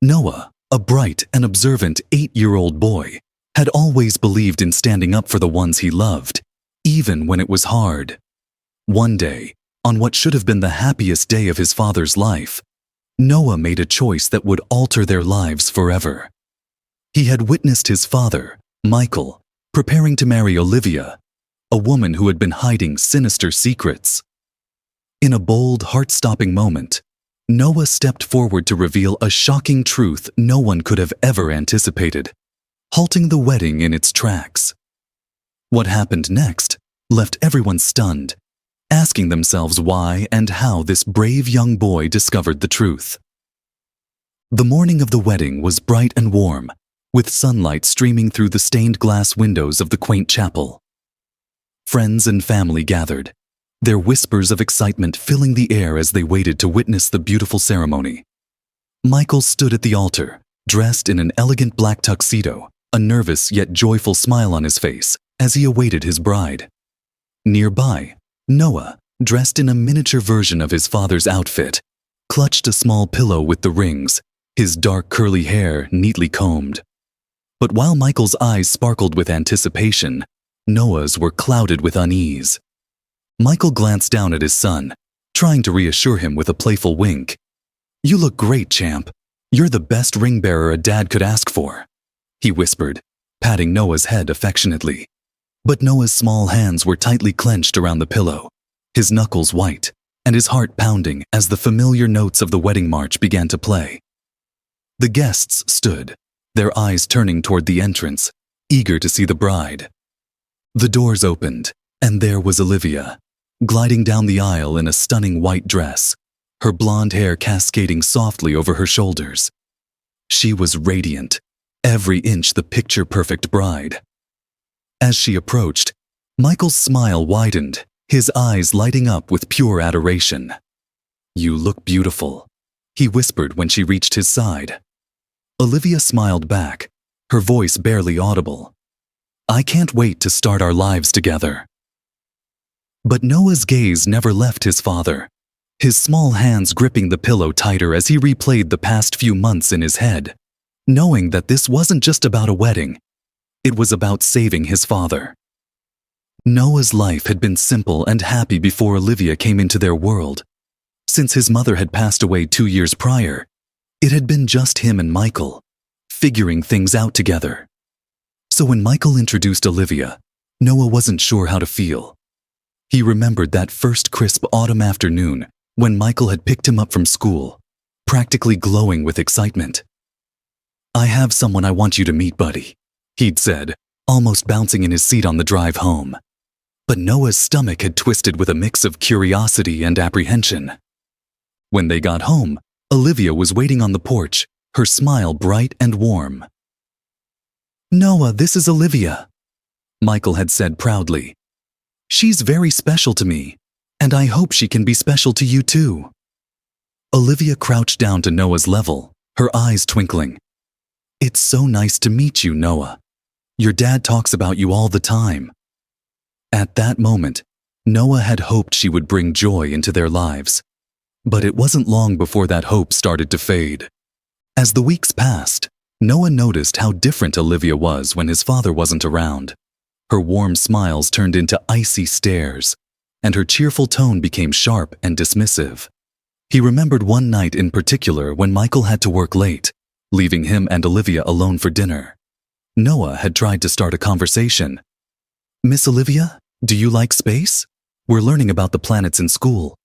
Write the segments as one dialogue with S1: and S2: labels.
S1: Noah, a bright and observant 8-year-old boy, had always believed in standing up for the ones he loved, even when it was hard. One day, on what should have been the happiest day of his father's life, Noah made a choice that would alter their lives forever. He had witnessed his father, Michael, preparing to marry Olivia, a woman who had been hiding sinister secrets. In a bold, heart-stopping moment, Noah stepped forward to reveal a shocking truth no one could have ever anticipated, halting the wedding in its tracks. What happened next left everyone stunned, asking themselves why and how this brave young boy discovered the truth. The morning of the wedding was bright and warm, with sunlight streaming through the stained glass windows of the quaint chapel. Friends and family gathered, their whispers of excitement filling the air as they waited to witness the beautiful ceremony. Michael stood at the altar, dressed in an elegant black tuxedo, a nervous yet joyful smile on his face as he awaited his bride. Nearby, Noah, dressed in a miniature version of his father's outfit, clutched a small pillow with the rings, his dark curly hair neatly combed. But while Michael's eyes sparkled with anticipation, Noah's were clouded with unease. Michael glanced down at his son, trying to reassure him with a playful wink. "You look great, champ. You're the best ring bearer a dad could ask for," he whispered, patting Noah's head affectionately. But Noah's small hands were tightly clenched around the pillow, his knuckles white, and his heart pounding as the familiar notes of the wedding march began to play. The guests stood, their eyes turning toward the entrance, eager to see the bride. The doors opened, and there was Olivia, gliding down the aisle in a stunning white dress, her blonde hair cascading softly over her shoulders. She was radiant, every inch the picture-perfect bride. As she approached, Michael's smile widened, his eyes lighting up with pure adoration. "You look beautiful," he whispered when she reached his side. Olivia smiled back, her voice barely audible. "I can't wait to start our lives together." But Noah's gaze never left his father, his small hands gripping the pillow tighter as he replayed the past few months in his head, knowing that this wasn't just about a wedding, it was about saving his father. Noah's life had been simple and happy before Olivia came into their world. Since his mother had passed away 2 years prior, it had been just him and Michael, figuring things out together. So when Michael introduced Olivia, Noah wasn't sure how to feel. He remembered that first crisp autumn afternoon when Michael had picked him up from school, practically glowing with excitement. "I have someone I want you to meet, buddy," he'd said, almost bouncing in his seat on the drive home. But Noah's stomach had twisted with a mix of curiosity and apprehension. When they got home, Olivia was waiting on the porch, her smile bright and warm. "Noah, this is Olivia," Michael had said proudly. "She's very special to me, and I hope she can be special to you too." Olivia crouched down to Noah's level, her eyes twinkling. "It's so nice to meet you, Noah. Your dad talks about you all the time." At that moment, Noah had hoped she would bring joy into their lives. But it wasn't long before that hope started to fade. As the weeks passed, Noah noticed how different Olivia was when his father wasn't around. Her warm smiles turned into icy stares, and her cheerful tone became sharp and dismissive. He remembered one night in particular when Michael had to work late, leaving him and Olivia alone for dinner. Noah had tried to start a conversation. "Miss Olivia, do you like space? We're learning about the planets in school."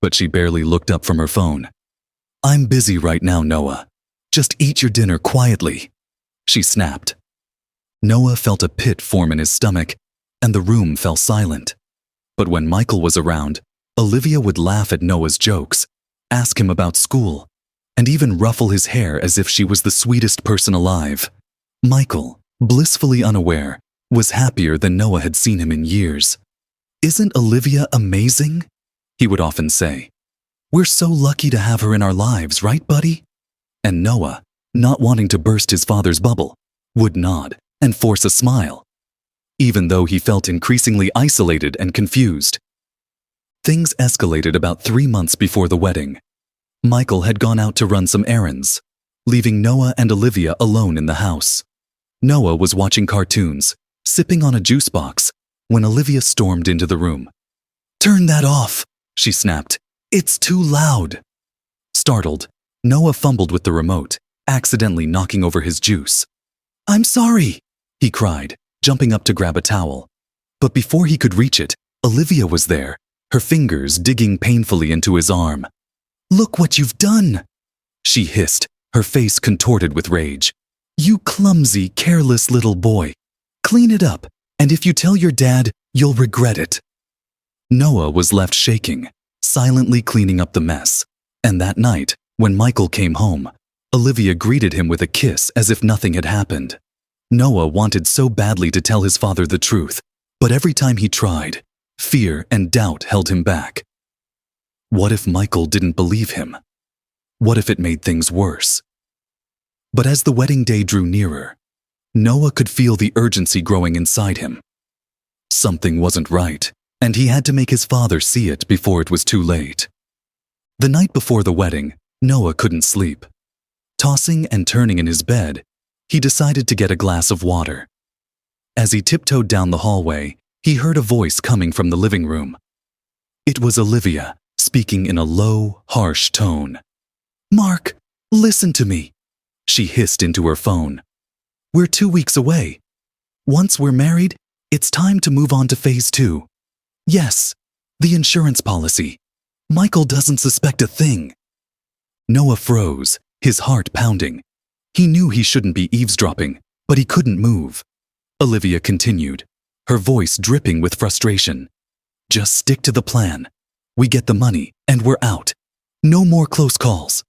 S1: But she barely looked up from her phone. "I'm busy right now, Noah. Just eat your dinner quietly," she snapped. Noah felt a pit form in his stomach, and the room fell silent. But when Michael was around, Olivia would laugh at Noah's jokes, ask him about school, and even ruffle his hair as if she was the sweetest person alive. Michael, blissfully unaware, was happier than Noah had seen him in years. "Isn't Olivia amazing?" he would often say. "We're so lucky to have her in our lives, right, buddy?" And Noah, not wanting to burst his father's bubble, would nod and force a smile, even though he felt increasingly isolated and confused. Things escalated about 3 months before the wedding. Michael had gone out to run some errands. leaving Noah and Olivia alone in the house. Noah was watching cartoons, sipping on a juice box, when Olivia stormed into the room. "Turn that off," she snapped. "It's too loud." Startled, Noah fumbled with the remote, accidentally knocking over his juice. "I'm sorry," he cried, jumping up to grab a towel. But before he could reach it, Olivia was there, her fingers digging painfully into his arm. "Look what you've done," she hissed, her face contorted with rage. "You clumsy, careless little boy. Clean it up, and if you tell your dad, you'll regret it." Noah was left shaking, silently cleaning up the mess. And that night, when Michael came home, Olivia greeted him with a kiss as if nothing had happened. Noah wanted so badly to tell his father the truth, but every time he tried, fear and doubt held him back. What if Michael didn't believe him? What if it made things worse? But as the wedding day drew nearer, Noah could feel the urgency growing inside him. Something wasn't right, and he had to make his father see it before it was too late. The night before the wedding, Noah couldn't sleep. Tossing and turning in his bed, he decided to get a glass of water. As he tiptoed down the hallway, he heard a voice coming from the living room. It was Olivia, speaking in a low, harsh tone. "Mark, listen to me," she hissed into her phone. "We're 2 weeks away. Once we're married, it's time to move on to phase 2. Yes, the insurance policy. Michael doesn't suspect a thing." Noah froze, his heart pounding. He knew he shouldn't be eavesdropping, but he couldn't move. Olivia continued, her voice dripping with frustration. "Just stick to the plan. We get the money, and we're out. No more close calls."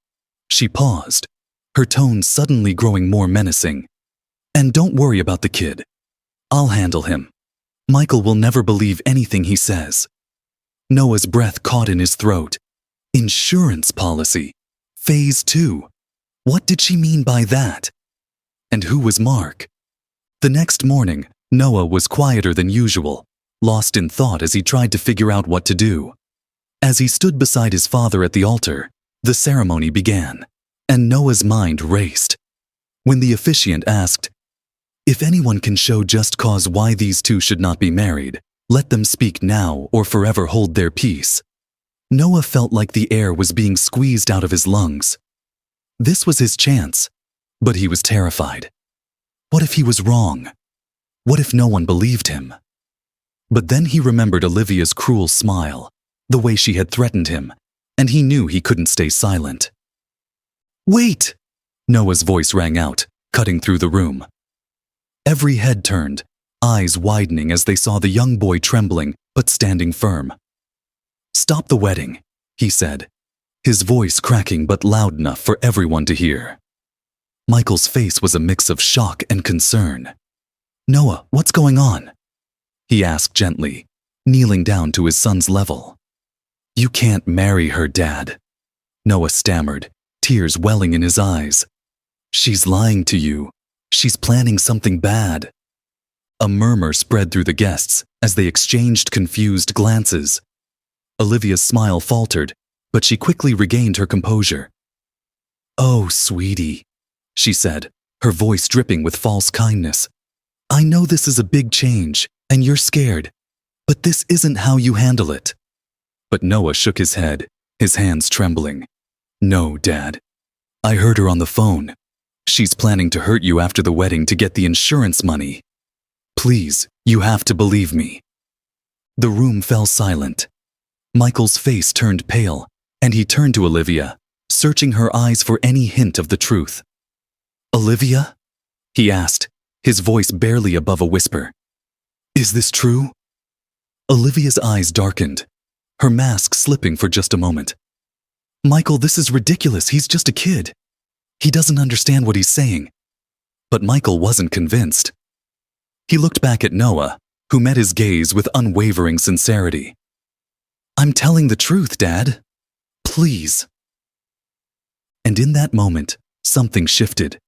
S1: She paused, her tone suddenly growing more menacing. "And don't worry about the kid. I'll handle him. Michael will never believe anything he says." Noah's breath caught in his throat. Insurance policy. Phase 2. What did she mean by that? And who was Mark? The next morning, Noah was quieter than usual, lost in thought as he tried to figure out what to do. As he stood beside his father at the altar, the ceremony began, and Noah's mind raced. When the officiant asked, "If anyone can show just cause why these two should not be married, let them speak now or forever hold their peace," Noah felt like the air was being squeezed out of his lungs. This was his chance, but he was terrified. What if he was wrong? What if no one believed him? But then he remembered Olivia's cruel smile, the way she had threatened him, and he knew he couldn't stay silent. "Wait!" Noah's voice rang out, cutting through the room. Every head turned, eyes widening as they saw the young boy trembling but standing firm. "Stop the wedding," he said, his voice cracking but loud enough for everyone to hear. Michael's face was a mix of shock and concern. "Noah, what's going on?" he asked gently, kneeling down to his son's level. "You can't marry her, Dad," Noah stammered, tears welling in his eyes. "She's lying to you. She's planning something bad." A murmur spread through the guests as they exchanged confused glances. Olivia's smile faltered, but she quickly regained her composure. "Oh, sweetie," she said, her voice dripping with false kindness. "I know this is a big change, and you're scared, but this isn't how you handle it." But Noah shook his head, his hands trembling. "No, Dad. I heard her on the phone. She's planning to hurt you after the wedding to get the insurance money. Please, you have to believe me." The room fell silent. Michael's face turned pale, and he turned to Olivia, searching her eyes for any hint of the truth. "Olivia?" he asked, his voice barely above a whisper. "Is this true?" Olivia's eyes darkened, her mask slipping for just a moment. "Michael, this is ridiculous. He's just a kid. He doesn't understand what he's saying." But Michael wasn't convinced. He looked back at Noah, who met his gaze with unwavering sincerity. "I'm telling the truth, Dad. Please." And in that moment, something shifted.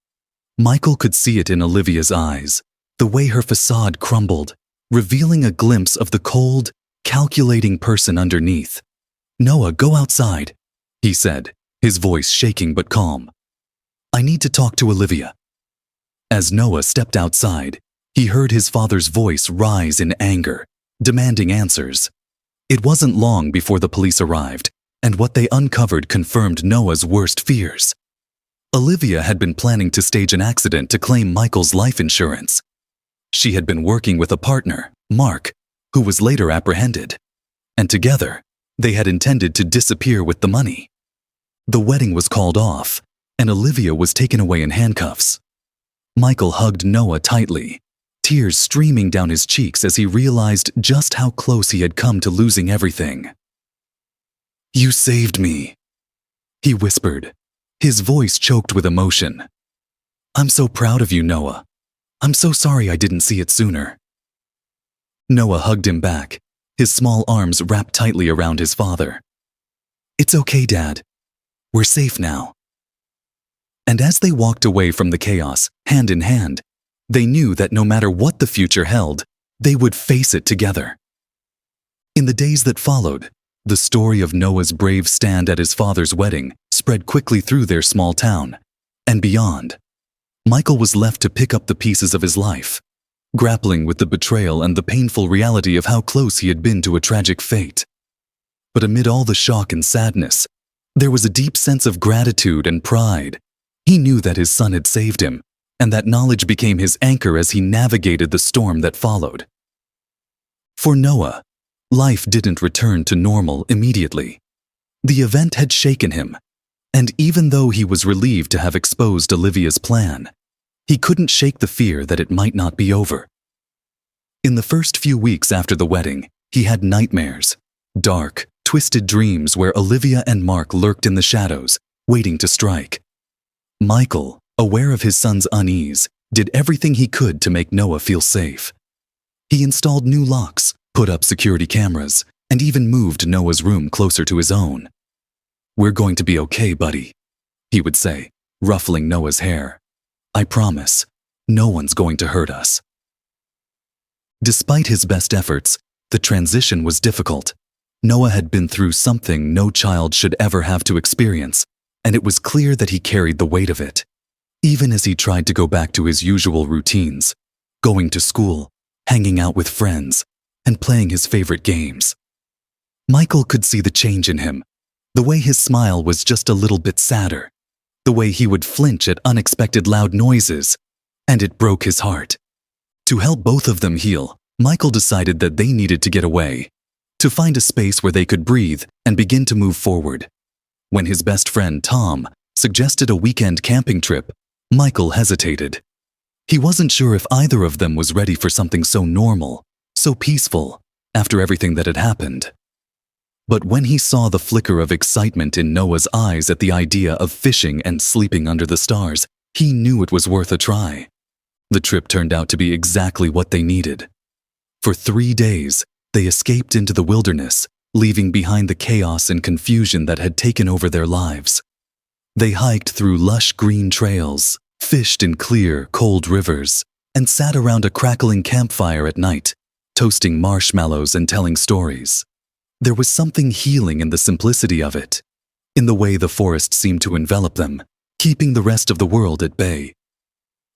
S1: Michael could see it in Olivia's eyes, the way her facade crumbled, revealing a glimpse of the cold, calculating person underneath. "Noah, go outside," he said, his voice shaking but calm. I need to talk to Olivia." As Noah stepped outside, he heard his father's voice rise in anger, demanding answers. It wasn't long before the police arrived, and what they uncovered confirmed Noah's worst fears. Olivia had been planning to stage an accident to claim Michael's life insurance. She had been working with a partner, Mark, who was later apprehended, and together, they had intended to disappear with the money. The wedding was called off, and Olivia was taken away in handcuffs. Michael hugged Noah tightly, tears streaming down his cheeks as he realized just how close he had come to losing everything. "You saved me," he whispered, his voice choked with emotion. "I'm so proud of you, Noah. I'm so sorry I didn't see it sooner." Noah hugged him back, his small arms wrapped tightly around his father. "It's okay, Dad. We're safe now." And as they walked away from the chaos, hand in hand, they knew that no matter what the future held, they would face it together. In the days that followed, the story of Noah's brave stand at his father's wedding spread quickly through their small town and beyond. Michael was left to pick up the pieces of his life, grappling with the betrayal and the painful reality of how close he had been to a tragic fate. But amid all the shock and sadness, there was a deep sense of gratitude and pride. He knew that his son had saved him, and that knowledge became his anchor as he navigated the storm that followed. For Noah, life didn't return to normal immediately. The event had shaken him, and even though he was relieved to have exposed Olivia's plan, he couldn't shake the fear that it might not be over. In the first few weeks after the wedding, he had nightmares, dark, twisted dreams where Olivia and Mark lurked in the shadows, waiting to strike. Michael, aware of his son's unease, did everything he could to make Noah feel safe. He installed new locks, put up security cameras, and even moved Noah's room closer to his own. "We're going to be okay, buddy," he would say, ruffling Noah's hair. "I promise, no one's going to hurt us." Despite his best efforts, the transition was difficult. Noah had been through something no child should ever have to experience, and it was clear that he carried the weight of it. Even as he tried to go back to his usual routines, going to school, hanging out with friends, and playing his favorite games. Michael could see the change in him, the way his smile was just a little bit sadder, the way he would flinch at unexpected loud noises, and it broke his heart. To help both of them heal, Michael decided that they needed to get away, to find a space where they could breathe and begin to move forward. When his best friend Tom suggested a weekend camping trip, Michael hesitated. He wasn't sure if either of them was ready for something so normal, so peaceful, after everything that had happened. But when he saw the flicker of excitement in Noah's eyes at the idea of fishing and sleeping under the stars, he knew it was worth a try. The trip turned out to be exactly what they needed. For 3 days, they escaped into the wilderness, leaving behind the chaos and confusion that had taken over their lives. They hiked through lush green trails, fished in clear, cold rivers, and sat around a crackling campfire at night, toasting marshmallows and telling stories. There was something healing in the simplicity of it, in the way the forest seemed to envelop them, keeping the rest of the world at bay.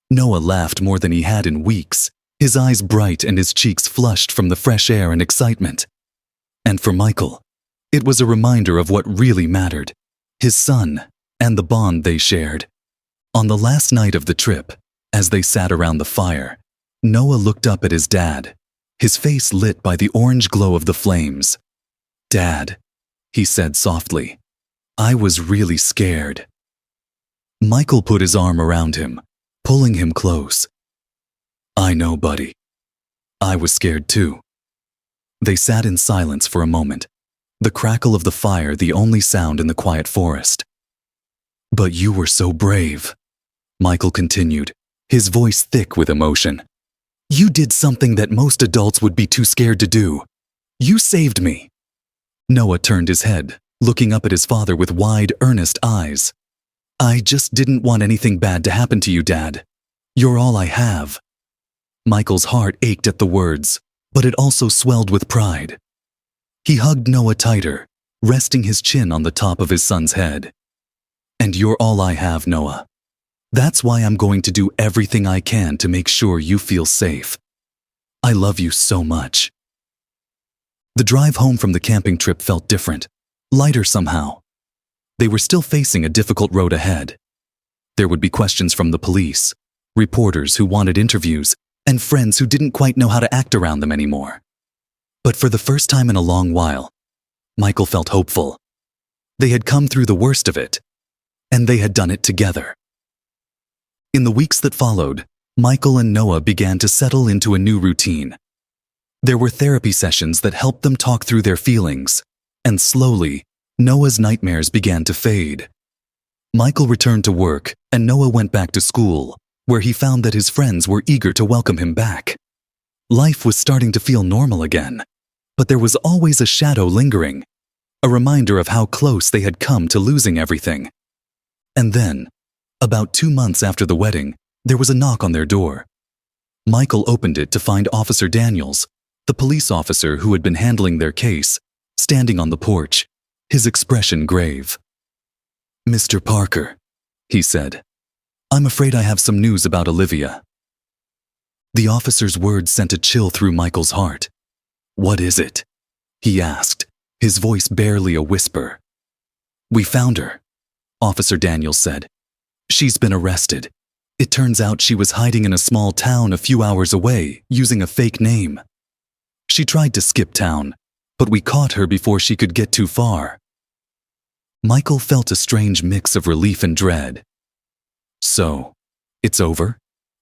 S1: Noah laughed more than he had in weeks, his eyes bright and his cheeks flushed from the fresh air and excitement. And for Michael, it was a reminder of what really mattered, his son and the bond they shared. On the last night of the trip, as they sat around the fire, Noah looked up at his dad, his face lit by the orange glow of the flames. "Dad," he said softly, "I was really scared." Michael put his arm around him, pulling him close. "I know, buddy. I was scared too." They sat in silence for a moment, the crackle of the fire the only sound in the quiet forest. "But you were so brave," Michael continued, his voice thick with emotion. "You did something that most adults would be too scared to do. You saved me." Noah turned his head, looking up at his father with wide, earnest eyes. "I just didn't want anything bad to happen to you, Dad. You're all I have." Michael's heart ached at the words, but it also swelled with pride. He hugged Noah tighter, resting his chin on the top of his son's head. "And you're all I have, Noah. That's why I'm going to do everything I can to make sure you feel safe. I love you so much." The drive home from the camping trip felt different, lighter somehow. They were still facing a difficult road ahead. There would be questions from the police, reporters who wanted interviews, and friends who didn't quite know how to act around them anymore. But for the first time in a long while, Michael felt hopeful. They had come through the worst of it, and they had done it together. In the weeks that followed, Michael and Noah began to settle into a new routine. There were therapy sessions that helped them talk through their feelings, and slowly, Noah's nightmares began to fade. Michael returned to work, and Noah went back to school, where he found that his friends were eager to welcome him back. Life was starting to feel normal again, but there was always a shadow lingering, a reminder of how close they had come to losing everything. And then, about 2 months after the wedding, there was a knock on their door. Michael opened it to find Officer Daniels, the police officer who had been handling their case, standing on the porch, his expression grave. "Mr. Parker," he said, "I'm afraid I have some news about Olivia." The officer's words sent a chill through Michael's heart. "What is it?" he asked, his voice barely a whisper. "We found her," Officer Daniels said. "She's been arrested. It turns out she was hiding in a small town a few hours away, using a fake name. She tried to skip town, but we caught her before she could get too far." Michael felt a strange mix of relief and dread. "So, it's over?"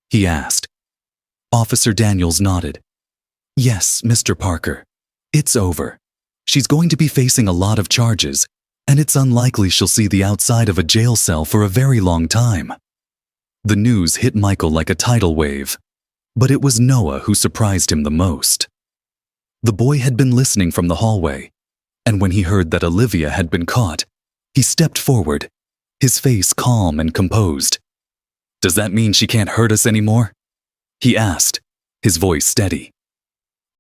S1: he asked. Officer Daniels nodded. "Yes, Mr. Parker, it's over. She's going to be facing a lot of charges, and it's unlikely she'll see the outside of a jail cell for a very long time." The news hit Michael like a tidal wave, but it was Noah who surprised him the most. The boy had been listening from the hallway, and when he heard that Olivia had been caught, he stepped forward, his face calm and composed. "Does that mean she can't hurt us anymore?" he asked, his voice steady.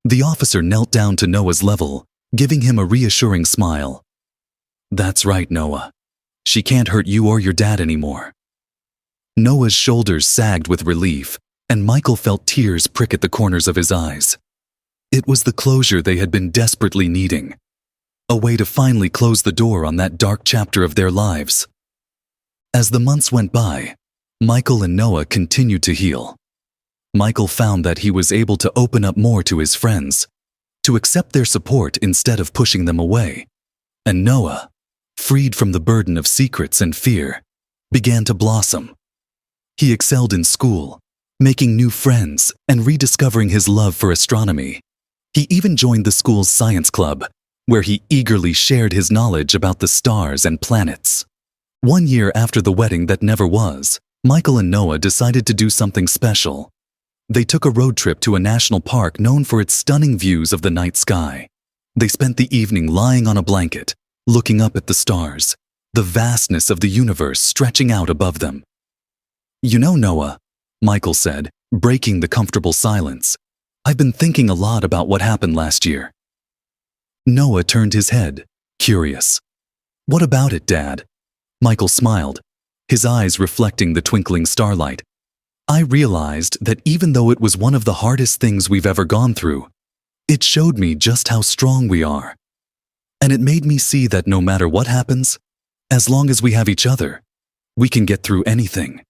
S1: The officer knelt down to Noah's level, giving him a reassuring smile. "That's right, Noah. She can't hurt you or your dad anymore." Noah's shoulders sagged with relief, and Michael felt tears prick at the corners of his eyes. It was the closure they had been desperately needing, a way to finally close the door on that dark chapter of their lives. As the months went by, Michael and Noah continued to heal. Michael found that he was able to open up more to his friends, to accept their support instead of pushing them away. And Noah, freed from the burden of secrets and fear, began to blossom. He excelled in school, making new friends and rediscovering his love for astronomy. He even joined the school's science club, where he eagerly shared his knowledge about the stars and planets. 1 year after the wedding that never was, Michael and Noah decided to do something special. They took a road trip to a national park known for its stunning views of the night sky. They spent the evening lying on a blanket, looking up at the stars, the vastness of the universe stretching out above them. "You know, Noah," Michael said, breaking the comfortable silence, "I've been thinking a lot about what happened last year." Noah turned his head, curious. "What about it, Dad?" Michael smiled, his eyes reflecting the twinkling starlight. "I realized that even though it was one of the hardest things we've ever gone through, it showed me just how strong we are. And it made me see that no matter what happens, as long as we have each other, we can get through anything."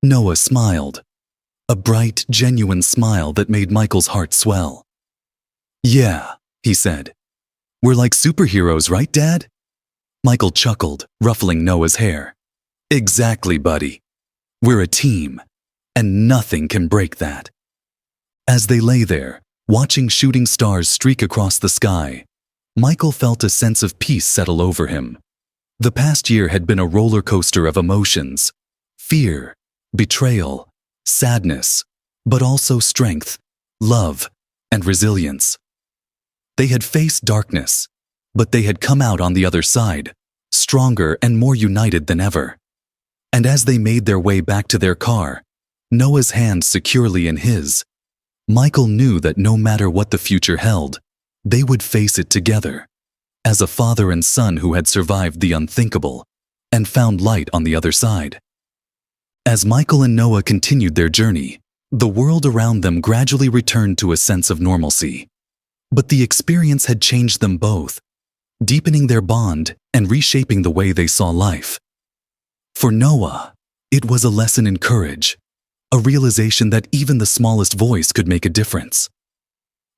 S1: Noah smiled, a bright, genuine smile that made Michael's heart swell. "Yeah," he said. "We're like superheroes, right, Dad?" Michael chuckled, ruffling Noah's hair. "Exactly, buddy. We're a team, and nothing can break that." As they lay there, watching shooting stars streak across the sky, Michael felt a sense of peace settle over him. The past year had been a roller coaster of emotions: fear, betrayal, sadness, but also strength, love, and resilience. They had faced darkness, but they had come out on the other side, stronger and more united than ever. And as they made their way back to their car, Noah's hand securely in his, Michael knew that no matter what the future held, they would face it together, as a father and son who had survived the unthinkable and found light on the other side. As Michael and Noah continued their journey, the world around them gradually returned to a sense of normalcy. But the experience had changed them both, deepening their bond and reshaping the way they saw life. For Noah, it was a lesson in courage, a realization that even the smallest voice could make a difference.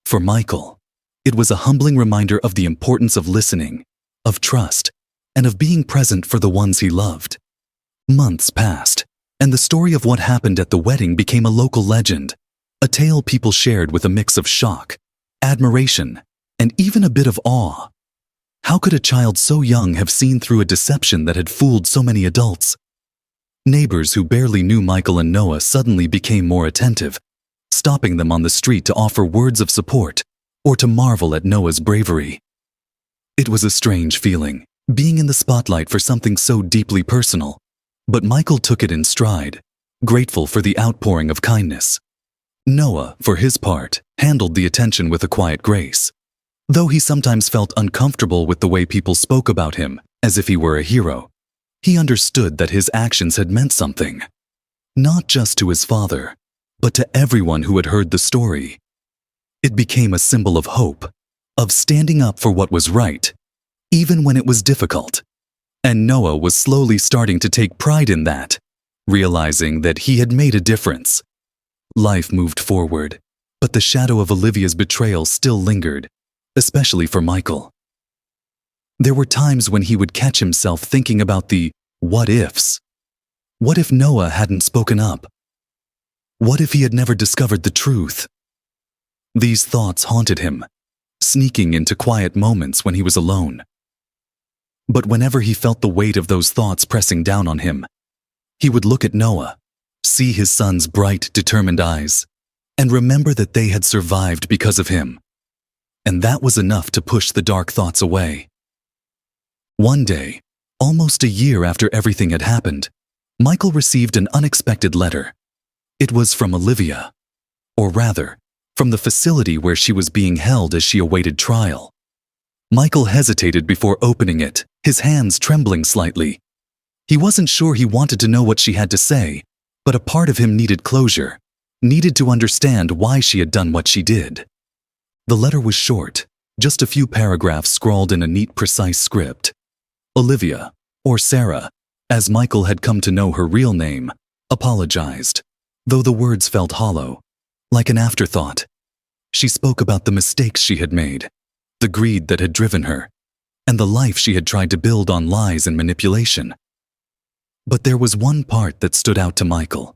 S1: For Michael, it was a humbling reminder of the importance of listening, of trust, and of being present for the ones he loved. Months passed, and the story of what happened at the wedding became a local legend, a tale people shared with a mix of shock, admiration, and even a bit of awe. How could a child so young have seen through a deception that had fooled so many adults? Neighbors who barely knew Michael and Noah suddenly became more attentive, stopping them on the street to offer words of support or to marvel at Noah's bravery. It was a strange feeling, being in the spotlight for something so deeply personal, but Michael took it in stride, grateful for the outpouring of kindness. Noah, for his part, handled the attention with a quiet grace, though he sometimes felt uncomfortable with the way people spoke about him, as if he were a hero. He understood that his actions had meant something, not just to his father, but to everyone who had heard the story. It became a symbol of hope, of standing up for what was right, even when it was difficult. And Noah was slowly starting to take pride in that, realizing that he had made a difference. Life moved forward, but the shadow of Olivia's betrayal still lingered, especially for Michael. There were times when he would catch himself thinking about the what-ifs. What if Noah hadn't spoken up? What if he had never discovered the truth? These thoughts haunted him, sneaking into quiet moments when he was alone. But whenever he felt the weight of those thoughts pressing down on him, he would look at Noah, see his son's bright, determined eyes, and remember that they had survived because of him. And that was enough to push the dark thoughts away. One day, almost a year after everything had happened, Michael received an unexpected letter. It was from Olivia, or rather, from the facility where she was being held as she awaited trial. Michael hesitated before opening it, his hands trembling slightly. He wasn't sure he wanted to know what she had to say, but a part of him needed closure, needed to understand why she had done what she did. The letter was short, just a few paragraphs scrawled in a neat, precise script. Olivia, or Sarah, as Michael had come to know her real name, apologized, though the words felt hollow, like an afterthought. She spoke about the mistakes she had made, the greed that had driven her, and the life she had tried to build on lies and manipulation. But there was one part that stood out to Michael,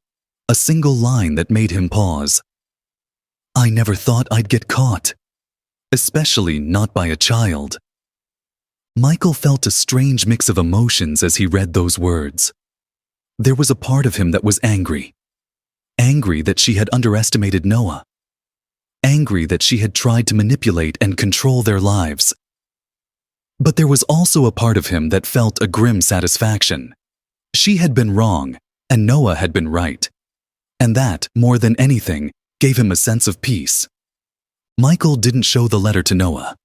S1: a single line that made him pause. "I never thought I'd get caught, especially not by a child." Michael felt a strange mix of emotions as he read those words. There was a part of him that was angry. Angry that she had underestimated Noah. Angry that she had tried to manipulate and control their lives. But there was also a part of him that felt a grim satisfaction. She had been wrong, and Noah had been right. And that, more than anything, gave him a sense of peace. Michael didn't show the letter to Noah.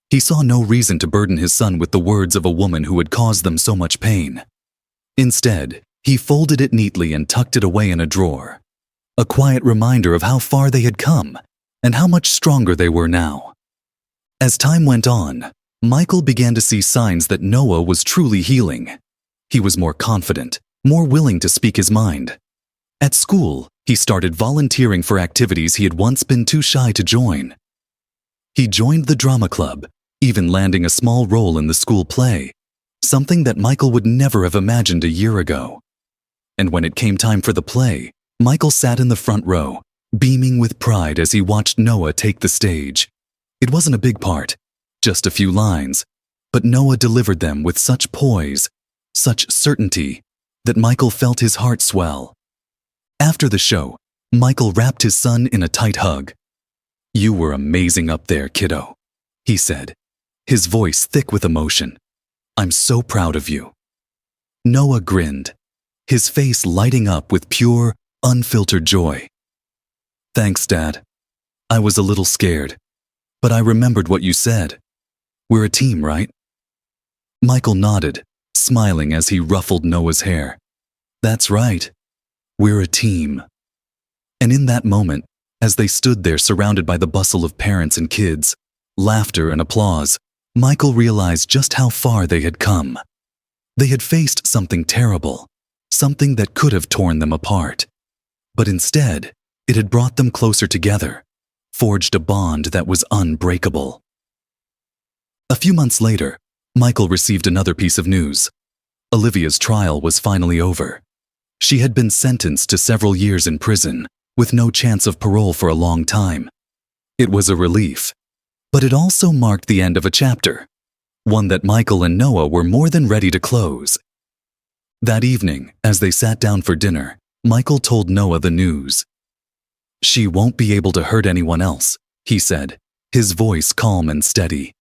S1: He saw no reason to burden his son with the words of a woman who had caused them so much pain. Instead, he folded it neatly and tucked it away in a drawer. A quiet reminder of how far they had come and how much stronger they were now. As time went on, Michael began to see signs that Noah was truly healing. He was more confident, more willing to speak his mind. At school, he started volunteering for activities he had once been too shy to join. He joined the drama club, even landing a small role in the school play, something that Michael would never have imagined a year ago. And when it came time for the play, Michael sat in the front row, beaming with pride as he watched Noah take the stage. It wasn't a big part, just a few lines, but Noah delivered them with such poise, such certainty, that Michael felt his heart swell. After the show, Michael wrapped his son in a tight hug. "You were amazing up there, kiddo," he said, his voice thick with emotion. "I'm so proud of you." Noah grinned, his face lighting up with pure, unfiltered joy. "Thanks, Dad. I was a little scared, but I remembered what you said. We're a team, right?" Michael nodded, smiling as he ruffled Noah's hair. "That's right. We're a team. And in that moment, as they stood there surrounded by the bustle of parents and kids, laughter and applause, Michael realized just how far they had come. They had faced something terrible, something that could have torn them apart. But instead, it had brought them closer together, forged a bond that was unbreakable. A few months later, Michael received another piece of news. Olivia's trial was finally over. She had been sentenced to several years in prison, with no chance of parole for a long time. It was a relief, but it also marked the end of a chapter, one that Michael and Noah were more than ready to close. That evening, as they sat down for dinner, Michael told Noah the news. "She won't be able to hurt anyone else," he said, his voice calm and steady.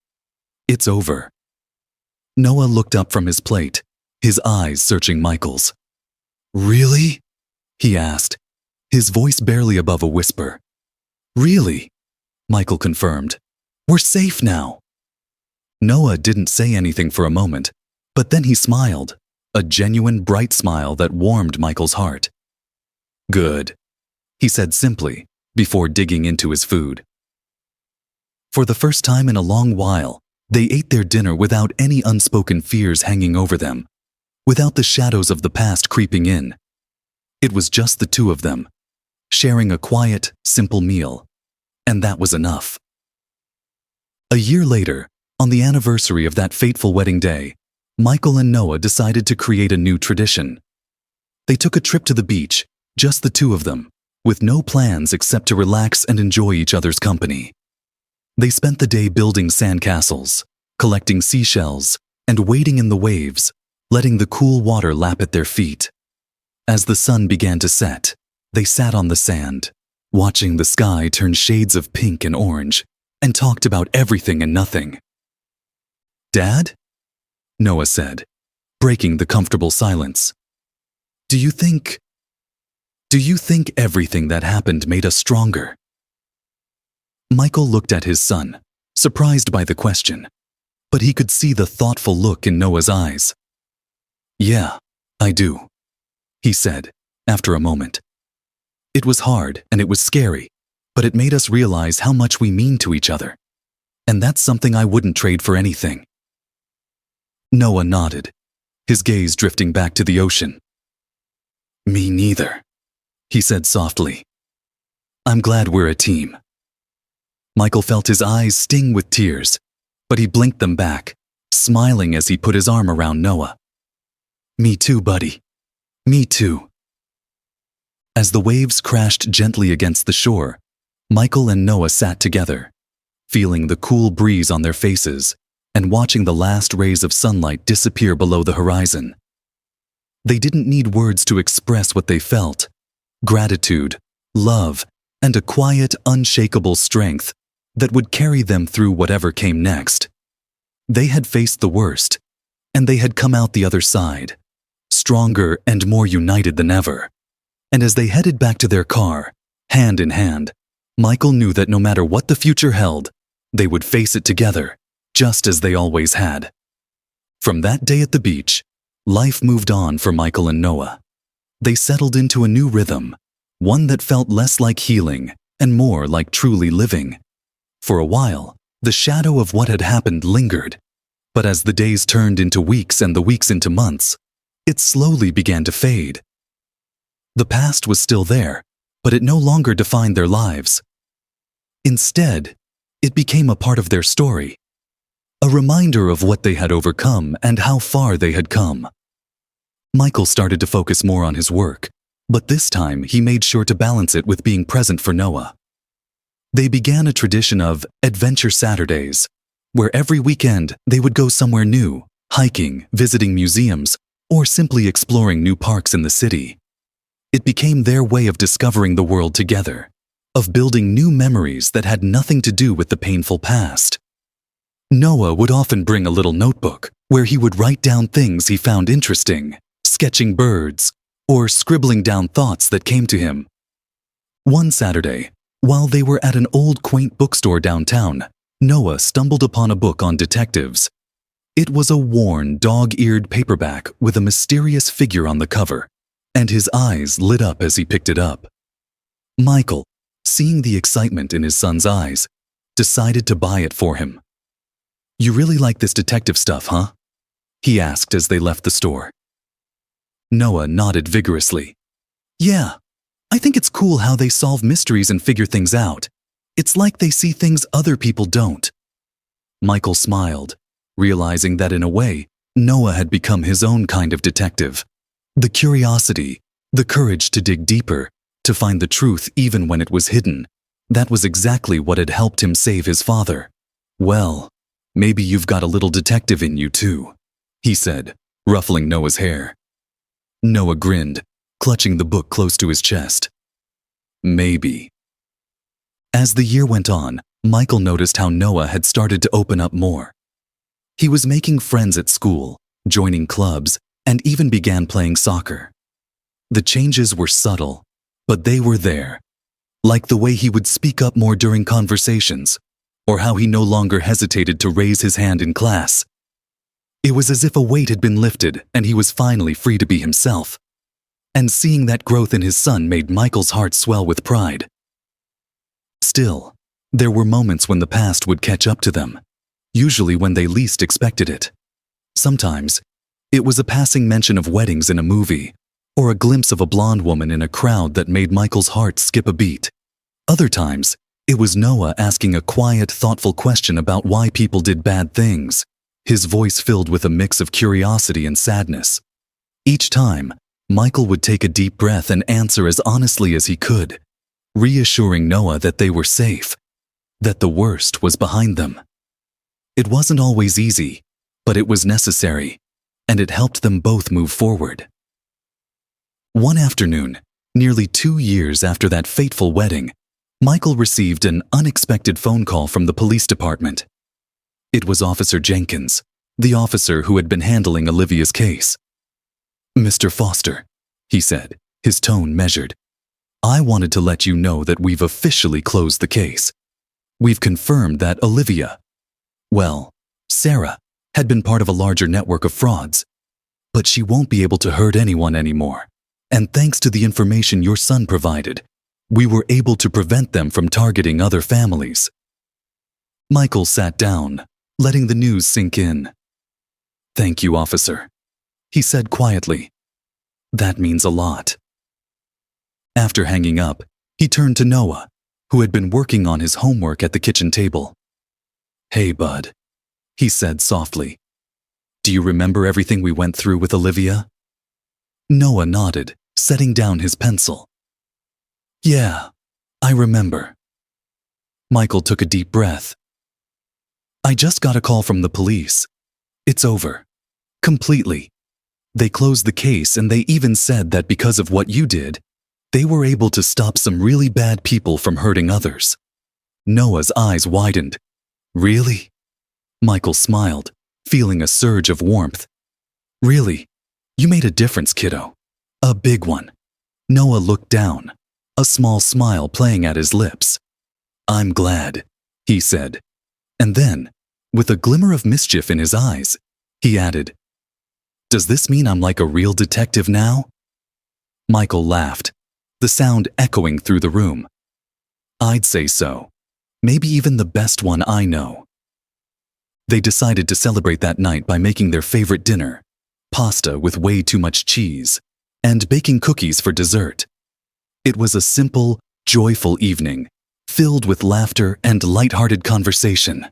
S1: "It's over." Noah looked up from his plate, his eyes searching Michael's. "Really?" he asked, his voice barely above a whisper. "Really?" Michael confirmed. "We're safe now." Noah didn't say anything for a moment, but then he smiled, a genuine bright smile that warmed Michael's heart. "Good," he said simply, before digging into his food. For the first time in a long while, they ate their dinner without any unspoken fears hanging over them, without the shadows of the past creeping in. It was just the two of them, sharing a quiet, simple meal, and that was enough. A year later, on the anniversary of that fateful wedding day, Michael and Noah decided to create a new tradition. They took a trip to the beach, just the two of them, with no plans except to relax and enjoy each other's company. They spent the day building sandcastles, collecting seashells, and wading in the waves, letting the cool water lap at their feet. As the sun began to set, they sat on the sand, watching the sky turn shades of pink and orange, and talked about everything and nothing. "Dad?" Noah said, breaking the comfortable silence. Do you think everything that happened made us stronger?" Michael looked at his son, surprised by the question, but he could see the thoughtful look in Noah's eyes. "Yeah, I do," he said, after a moment. "It was hard and it was scary, but it made us realize how much we mean to each other. And that's something I wouldn't trade for anything." Noah nodded, his gaze drifting back to the ocean. "Me neither," he said softly. "I'm glad we're a team." Michael felt his eyes sting with tears, but he blinked them back, smiling as he put his arm around Noah. "Me too, buddy. Me too." As the waves crashed gently against the shore, Michael and Noah sat together, feeling the cool breeze on their faces and watching the last rays of sunlight disappear below the horizon. They didn't need words to express what they felt: gratitude, love, and a quiet, unshakable strength that would carry them through whatever came next. They had faced the worst, and they had come out the other side, stronger and more united than ever. And as they headed back to their car, hand in hand, Michael knew that no matter what the future held, they would face it together, just as they always had. From that day at the beach, life moved on for Michael and Noah. They settled into a new rhythm, one that felt less like healing and more like truly living. For a while, the shadow of what had happened lingered, but as the days turned into weeks and the weeks into months, it slowly began to fade. The past was still there, but it no longer defined their lives. Instead, it became a part of their story, a reminder of what they had overcome and how far they had come. Michael started to focus more on his work, but this time he made sure to balance it with being present for Noah. They began a tradition of Adventure Saturdays, where every weekend they would go somewhere new, hiking, visiting museums, or simply exploring new parks in the city. It became their way of discovering the world together, of building new memories that had nothing to do with the painful past. Noah would often bring a little notebook where he would write down things he found interesting, sketching birds, or scribbling down thoughts that came to him. One Saturday, while they were at an old quaint bookstore downtown, Noah stumbled upon a book on detectives. It was a worn, dog-eared paperback with a mysterious figure on the cover, and his eyes lit up as he picked it up. Michael, seeing the excitement in his son's eyes, decided to buy it for him. "You really like this detective stuff, huh?" he asked as they left the store. Noah nodded vigorously. "Yeah, I think it's cool how they solve mysteries and figure things out. It's like they see things other people don't." Michael smiled, realizing that in a way, Noah had become his own kind of detective. The curiosity, the courage to dig deeper, to find the truth even when it was hidden, that was exactly what had helped him save his father. "Well, maybe you've got a little detective in you too," he said, ruffling Noah's hair. Noah grinned, clutching the book close to his chest. Maybe. As the year went on, Michael noticed how Noah had started to open up more. He was making friends at school, joining clubs, and even began playing soccer. The changes were subtle, but they were there, like the way he would speak up more during conversations, or how he no longer hesitated to raise his hand in class. It was as if a weight had been lifted and he was finally free to be himself. And seeing that growth in his son made Michael's heart swell with pride. Still, there were moments when the past would catch up to them, usually when they least expected it. Sometimes, it was a passing mention of weddings in a movie, or a glimpse of a blonde woman in a crowd that made Michael's heart skip a beat. Other times, it was Noah asking a quiet, thoughtful question about why people did bad things, his voice filled with a mix of curiosity and sadness. Each time, Michael would take a deep breath and answer as honestly as he could, reassuring Noah that they were safe, that the worst was behind them. It wasn't always easy, but it was necessary, and it helped them both move forward. One afternoon, nearly 2 years after that fateful wedding, Michael received an unexpected phone call from the police department. It was Officer Jenkins, the officer who had been handling Olivia's case. "Mr. Foster," he said, his tone measured, "I wanted to let you know that we've officially closed the case. We've confirmed that Olivia, well, Sarah, had been part of a larger network of frauds, but she won't be able to hurt anyone anymore. And thanks to the information your son provided, we were able to prevent them from targeting other families." Michael sat down, letting the news sink in. "Thank you, officer," he said quietly. "That means a lot." After hanging up, he turned to Noah, who had been working on his homework at the kitchen table. "Hey, bud," he said softly. "Do you remember everything we went through with Olivia?" Noah nodded, setting down his pencil. "Yeah, I remember." Michael took a deep breath. "I just got a call from the police. It's over. Completely. They closed the case and they even said that because of what you did, they were able to stop some really bad people from hurting others." Noah's eyes widened. "Really?" Michael smiled, feeling a surge of warmth. "Really? You made a difference, kiddo. A big one." Noah looked down, a small smile playing at his lips. "I'm glad," he said. And then, with a glimmer of mischief in his eyes, he added, "Does this mean I'm like a real detective now?" Michael laughed, the sound echoing through the room. "I'd say so. Maybe even the best one I know." They decided to celebrate that night by making their favorite dinner, pasta with way too much cheese, and baking cookies for dessert. It was a simple, joyful evening, filled with laughter and light-hearted conversation.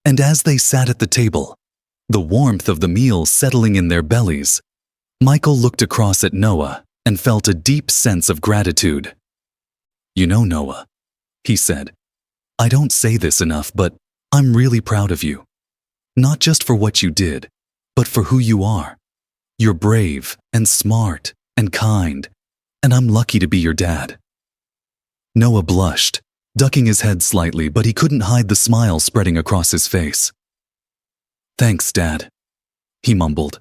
S1: And as they sat at the table, the warmth of the meal settling in their bellies, Michael looked across at Noah and felt a deep sense of gratitude. "You know, Noah," he said, "I don't say this enough, but I'm really proud of you. Not just for what you did, but for who you are. You're brave and smart and kind, and I'm lucky to be your dad." Noah blushed, ducking his head slightly, but he couldn't hide the smile spreading across his face. "Thanks, Dad," he mumbled.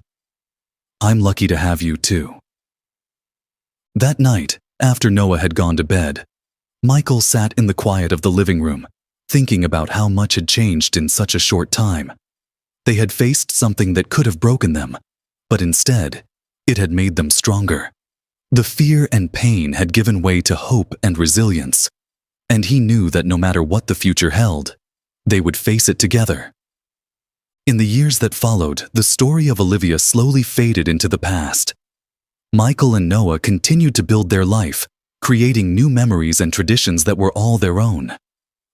S1: "I'm lucky to have you, too." That night, after Noah had gone to bed, Michael sat in the quiet of the living room, thinking about how much had changed in such a short time. They had faced something that could have broken them, but instead, it had made them stronger. The fear and pain had given way to hope and resilience, and he knew that no matter what the future held, they would face it together. In the years that followed, the story of Olivia slowly faded into the past. Michael and Noah continued to build their life, creating new memories and traditions that were all their own.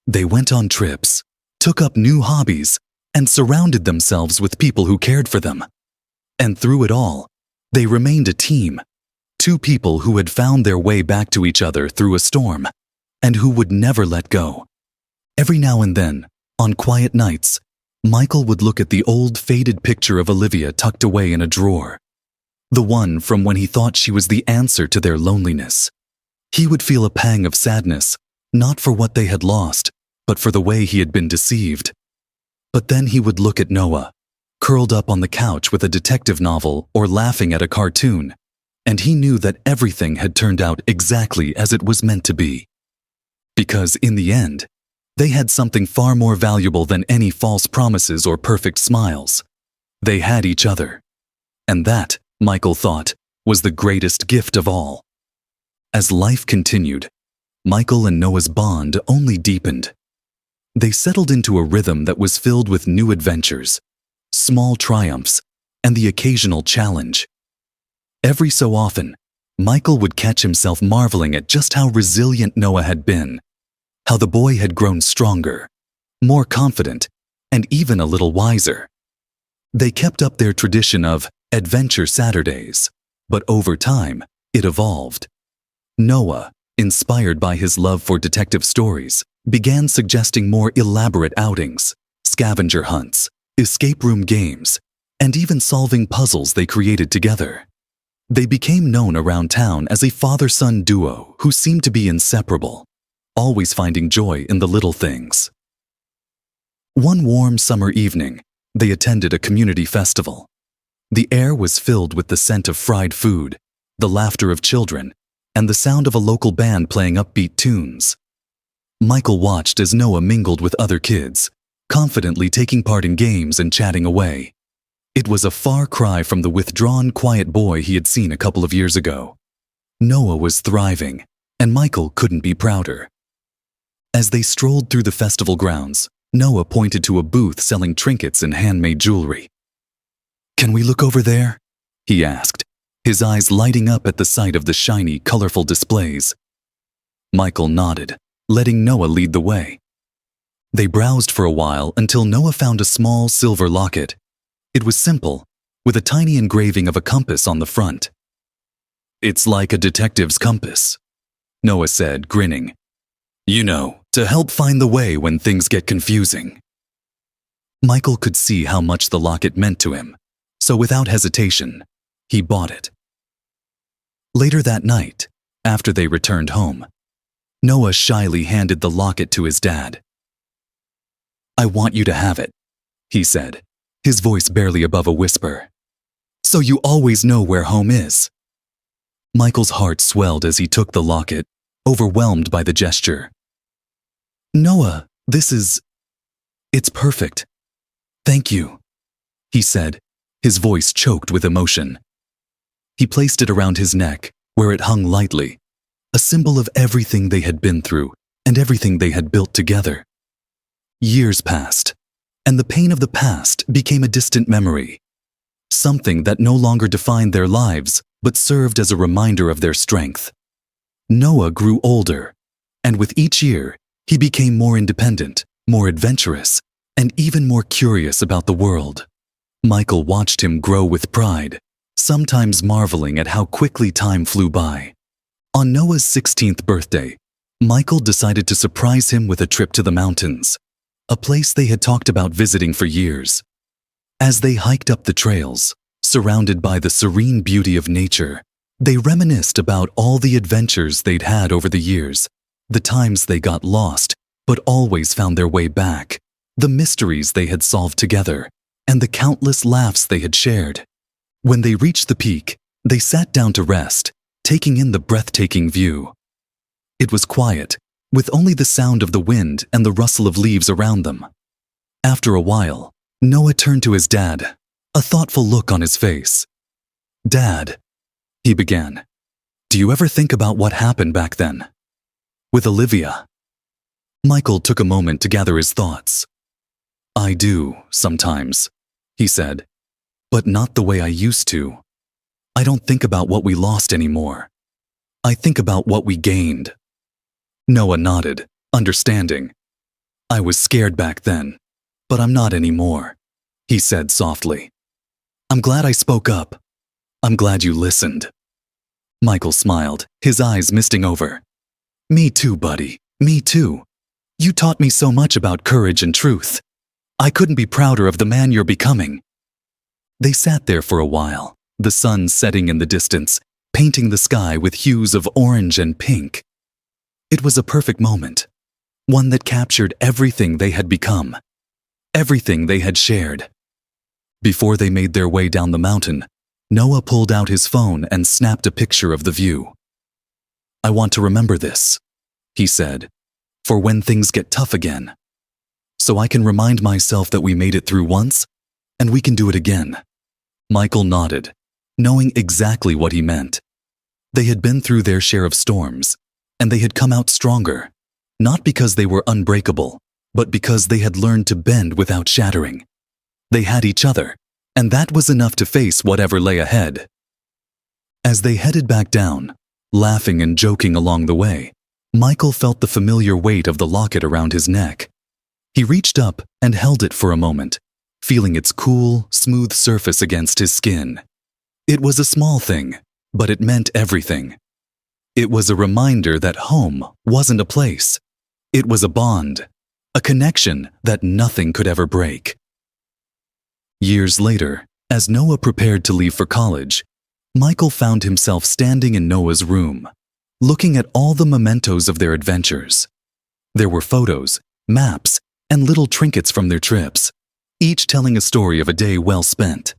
S1: They went on trips, took up new hobbies, and surrounded themselves with people who cared for them. And through it all, they remained a team, two people who had found their way back to each other through a storm, and who would never let go. Every now and then, on quiet nights, Michael would look at the old faded picture of Olivia tucked away in a drawer, the one from when he thought she was the answer to their loneliness. He would feel a pang of sadness, not for what they had lost, but for the way he had been deceived. But then he would look at Noah, curled up on the couch with a detective novel or laughing at a cartoon, and he knew that everything had turned out exactly as it was meant to be. Because in the end, they had something far more valuable than any false promises or perfect smiles. They had each other. And that, Michael thought, was the greatest gift of all. As life continued, Michael and Noah's bond only deepened. They settled into a rhythm that was filled with new adventures, small triumphs, and the occasional challenge. Every so often, Michael would catch himself marveling at just how resilient Noah had been, how the boy had grown stronger, more confident, and even a little wiser. They kept up their tradition of Adventure Saturdays, but over time, it evolved. Noah, inspired by his love for detective stories, began suggesting more elaborate outings, scavenger hunts, escape room games, and even solving puzzles they created together. They became known around town as a father-son duo who seemed to be inseparable, always finding joy in the little things. One warm summer evening, they attended a community festival. The air was filled with the scent of fried food, the laughter of children, and the sound of a local band playing upbeat tunes. Michael watched as Noah mingled with other kids, confidently taking part in games and chatting away. It was a far cry from the withdrawn, quiet boy he had seen a couple of years ago. Noah was thriving, and Michael couldn't be prouder. As they strolled through the festival grounds, Noah pointed to a booth selling trinkets and handmade jewelry. "Can we look over there?" he asked, his eyes lighting up at the sight of the shiny, colorful displays. Michael nodded, letting Noah lead the way. They browsed for a while until Noah found a small silver locket. It was simple, with a tiny engraving of a compass on the front. "It's like a detective's compass," Noah said, grinning. "You know, to help find the way when things get confusing." Michael could see how much the locket meant to him, so without hesitation, he bought it. Later that night, after they returned home, Noah shyly handed the locket to his dad. "I want you to have it," he said, his voice barely above a whisper. "So you always know where home is." Michael's heart swelled as he took the locket, overwhelmed by the gesture. "Noah, it's perfect. Thank you," he said, his voice choked with emotion. He placed it around his neck, where it hung lightly, a symbol of everything they had been through and everything they had built together. Years passed, and the pain of the past became a distant memory, something that no longer defined their lives but served as a reminder of their strength. Noah grew older, and with each year, he became more independent, more adventurous, and even more curious about the world. Michael watched him grow with pride, sometimes marveling at how quickly time flew by. On Noah's 16th birthday, Michael decided to surprise him with a trip to the mountains, a place they had talked about visiting for years. As they hiked up the trails, surrounded by the serene beauty of nature, they reminisced about all the adventures they'd had over the years, the times they got lost but always found their way back, the mysteries they had solved together, and the countless laughs they had shared. When they reached the peak, they sat down to rest, taking in the breathtaking view. It was quiet, with only the sound of the wind and the rustle of leaves around them. After a while, Noah turned to his dad, a thoughtful look on his face. "Dad," he began, Do you ever think about what happened back then? With Olivia? Michael took a moment to gather his thoughts. I do, sometimes, he said, but not the way I used to. I don't think about what we lost anymore. I think about what we gained. Noah nodded, understanding. I was scared back then, but I'm not anymore, he said softly. I'm glad I spoke up. I'm glad you listened. Michael smiled, his eyes misting over. Me too, buddy, me too. You taught me so much about courage and truth. I couldn't be prouder of the man you're becoming. They sat there for a while, the sun setting in the distance, painting the sky with hues of orange and pink. It was a perfect moment, one that captured everything they had become, everything they had shared. Before they made their way down the mountain, Noah pulled out his phone and snapped a picture of the view. I want to remember this, he said, for when things get tough again. So I can remind myself that we made it through once, and we can do it again. Michael nodded, knowing exactly what he meant. They had been through their share of storms, and they had come out stronger, not because they were unbreakable, but because they had learned to bend without shattering. They had each other, and that was enough to face whatever lay ahead. As they headed back down, laughing and joking along the way, Michael felt the familiar weight of the locket around his neck. He reached up and held it for a moment, feeling its cool, smooth surface against his skin. It was a small thing, but it meant everything. It was a reminder that home wasn't a place. It was a bond, a connection that nothing could ever break. Years later, as Noah prepared to leave for college, Michael found himself standing in Noah's room, looking at all the mementos of their adventures. There were photos, maps, and little trinkets from their trips, each telling a story of a day well spent.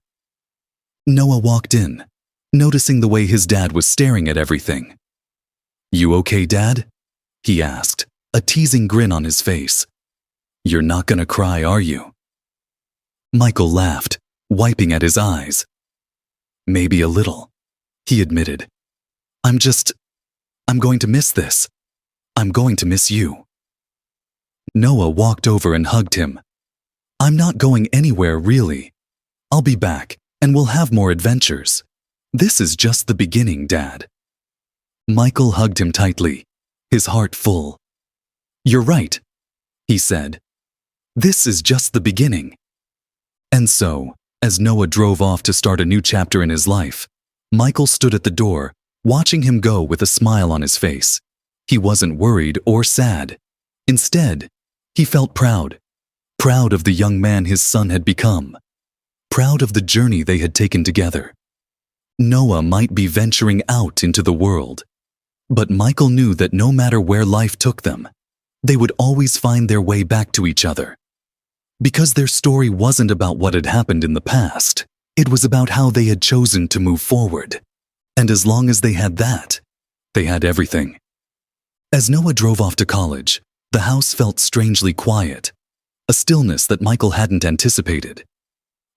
S1: Noah walked in, noticing the way his dad was staring at everything. You okay, Dad? He asked, a teasing grin on his face. You're not gonna cry, are you? Michael laughed, wiping at his eyes. Maybe a little, he admitted. I'm going to miss this. I'm going to miss you. Noah walked over and hugged him. I'm not going anywhere, really. I'll be back, and we'll have more adventures. This is just the beginning, Dad. Michael hugged him tightly, his heart full. You're right, he said. This is just the beginning. And so, as Noah drove off to start a new chapter in his life, Michael stood at the door, watching him go with a smile on his face. He wasn't worried or sad. Instead, he felt proud of the young man his son had become, proud of the journey they had taken together. Noah might be venturing out into the world, but Michael knew that no matter where life took them, they would always find their way back to each other. Because their story wasn't about what had happened in the past, it was about how they had chosen to move forward. And as long as they had that, they had everything. As Noah drove off to college, the house felt strangely quiet, a stillness that Michael hadn't anticipated.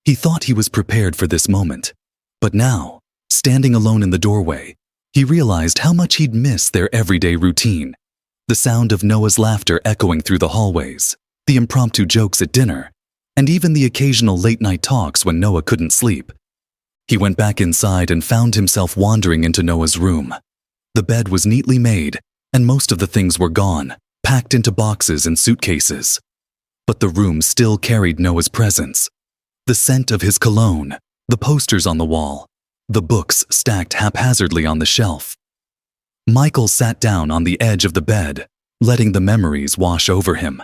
S1: He thought he was prepared for this moment, but now, standing alone in the doorway, he realized how much he'd missed their everyday routine. The sound of Noah's laughter echoing through the hallways, the impromptu jokes at dinner, and even the occasional late-night talks when Noah couldn't sleep. He went back inside and found himself wandering into Noah's room. The bed was neatly made, and most of the things were gone, packed into boxes and suitcases. But the room still carried Noah's presence. The scent of his cologne, the posters on the wall, the books stacked haphazardly on the shelf. Michael sat down on the edge of the bed, letting the memories wash over him.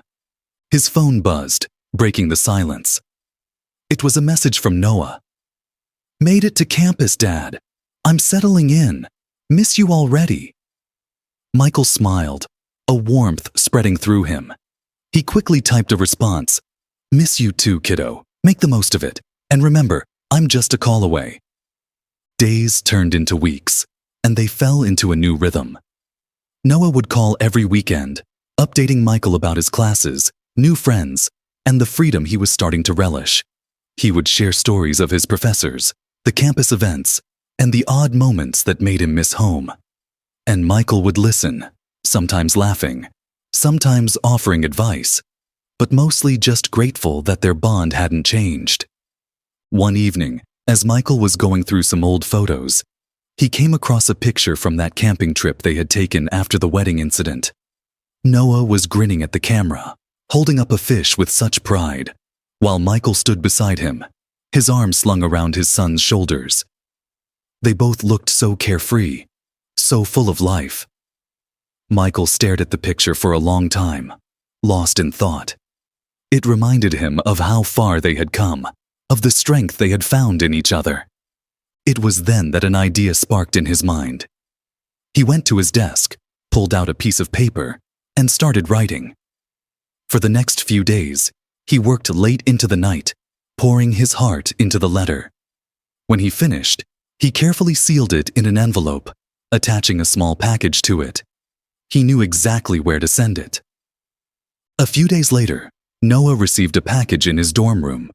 S1: His phone buzzed, breaking the silence. It was a message from Noah. Made it to campus, Dad. I'm settling in. Miss you already. Michael smiled, a warmth spreading through him. He quickly typed a response. Miss you too, kiddo. Make the most of it. And remember, I'm just a call away. Days turned into weeks, and they fell into a new rhythm. Noah would call every weekend, updating Michael about his classes, new friends, and the freedom he was starting to relish. He would share stories of his professors, the campus events, and the odd moments that made him miss home. And Michael would listen, sometimes laughing, sometimes offering advice, but mostly just grateful that their bond hadn't changed. One evening, as Michael was going through some old photos, he came across a picture from that camping trip they had taken after the wedding incident. Noah was grinning at the camera, holding up a fish with such pride, while Michael stood beside him, his arms slung around his son's shoulders. They both looked so carefree, so full of life. Michael stared at the picture for a long time, lost in thought. It reminded him of how far they had come, of the strength they had found in each other. It was then that an idea sparked in his mind. He went to his desk, pulled out a piece of paper, and started writing. For the next few days, he worked late into the night, pouring his heart into the letter. When he finished, he carefully sealed it in an envelope, attaching a small package to it. He knew exactly where to send it. A few days later, Noah received a package in his dorm room.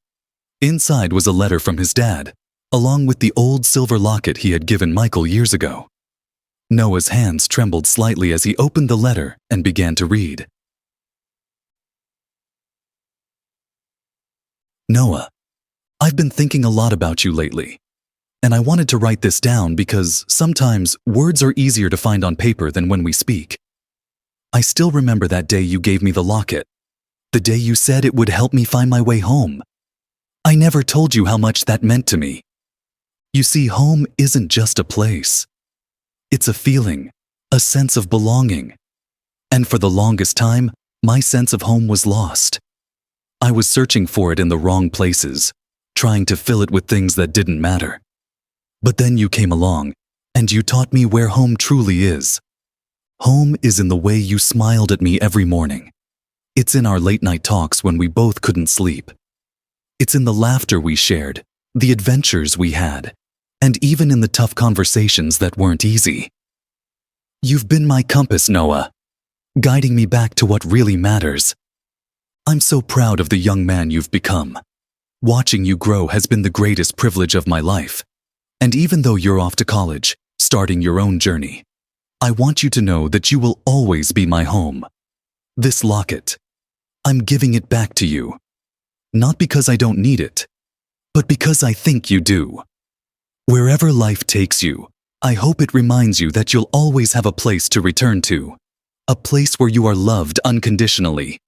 S1: Inside was a letter from his dad, along with the old silver locket he had given Michael years ago. Noah's hands trembled slightly as he opened the letter and began to read. Noah, I've been thinking a lot about you lately, and I wanted to write this down because sometimes words are easier to find on paper than when we speak. I still remember that day you gave me the locket, the day you said it would help me find my way home. I never told you how much that meant to me. You see, home isn't just a place. It's a feeling, a sense of belonging. And for the longest time, my sense of home was lost. I was searching for it in the wrong places, trying to fill it with things that didn't matter. But then you came along, and you taught me where home truly is. Home is in the way you smiled at me every morning. It's in our late-night talks when we both couldn't sleep. It's in the laughter we shared, the adventures we had, and even in the tough conversations that weren't easy. You've been my compass, Noah, guiding me back to what really matters. I'm so proud of the young man you've become. Watching you grow has been the greatest privilege of my life. And even though you're off to college, starting your own journey, I want you to know that you will always be my home. This locket, I'm giving it back to you. Not because I don't need it, but because I think you do. Wherever life takes you, I hope it reminds you that you'll always have a place to return to, a place where you are loved unconditionally.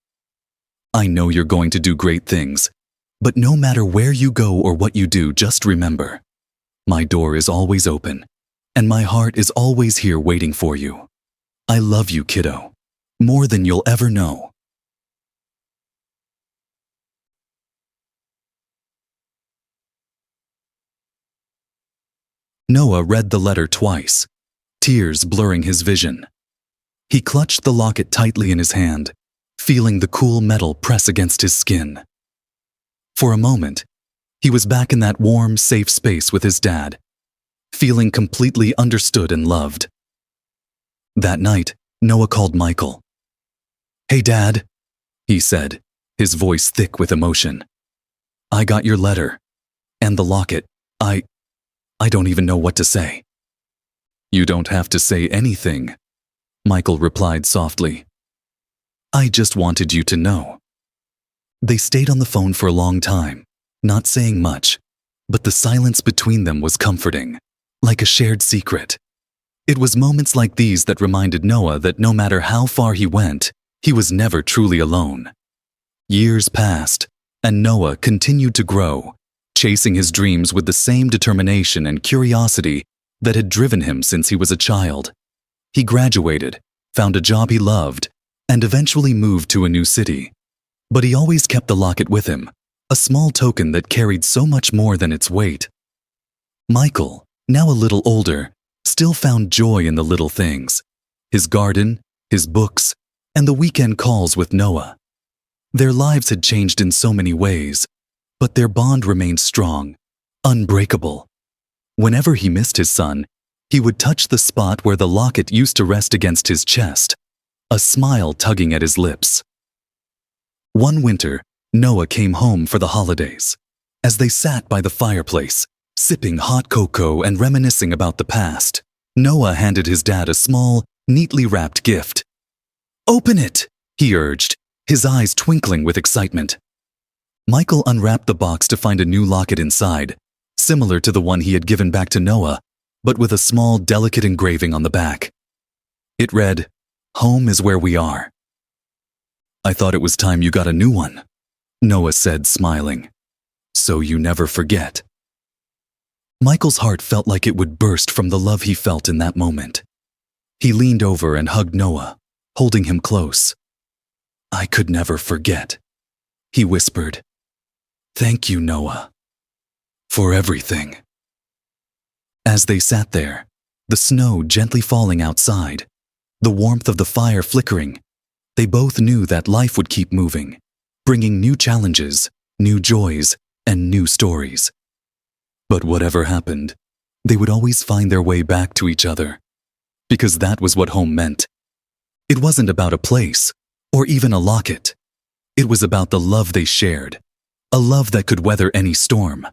S1: I know you're going to do great things, but no matter where you go or what you do, just remember, my door is always open, and my heart is always here waiting for you. I love you, kiddo, more than you'll ever know. Noah read the letter twice, tears blurring his vision. He clutched the locket tightly in his hand, feeling the cool metal press against his skin. For a moment, he was back in that warm, safe space with his dad, feeling completely understood and loved. That night, Noah called Michael. "Hey, Dad," he said, his voice thick with emotion. "I got your letter, and the locket. I don't even know what to say." "You don't have to say anything," Michael replied softly. "I just wanted you to know." They stayed on the phone for a long time, not saying much, but the silence between them was comforting, like a shared secret. It was moments like these that reminded Noah that no matter how far he went, he was never truly alone. Years passed, and Noah continued to grow, chasing his dreams with the same determination and curiosity that had driven him since he was a child. He graduated, found a job he loved, and eventually moved to a new city. But he always kept the locket with him, a small token that carried so much more than its weight. Michael, now a little older, still found joy in the little things: his garden, his books, and the weekend calls with Noah. Their lives had changed in so many ways, but their bond remained strong, unbreakable. Whenever he missed his son, he would touch the spot where the locket used to rest against his chest, a smile tugging at his lips. One winter, Noah came home for the holidays. As they sat by the fireplace, sipping hot cocoa and reminiscing about the past, Noah handed his dad a small, neatly wrapped gift. "Open it," he urged, his eyes twinkling with excitement. Michael unwrapped the box to find a new locket inside, similar to the one he had given back to Noah, but with a small, delicate engraving on the back. It read, "Home is where we are." "I thought it was time you got a new one," Noah said, smiling. "So you never forget." Michael's heart felt like it would burst from the love he felt in that moment. He leaned over and hugged Noah, holding him close. "I could never forget," he whispered. "Thank you, Noah, for everything." As they sat there, the snow gently falling outside, the warmth of the fire flickering, they both knew that life would keep moving, bringing new challenges, new joys, and new stories. But whatever happened, they would always find their way back to each other, because that was what home meant. It wasn't about a place, or even a locket. It was about the love they shared, a love that could weather any storm,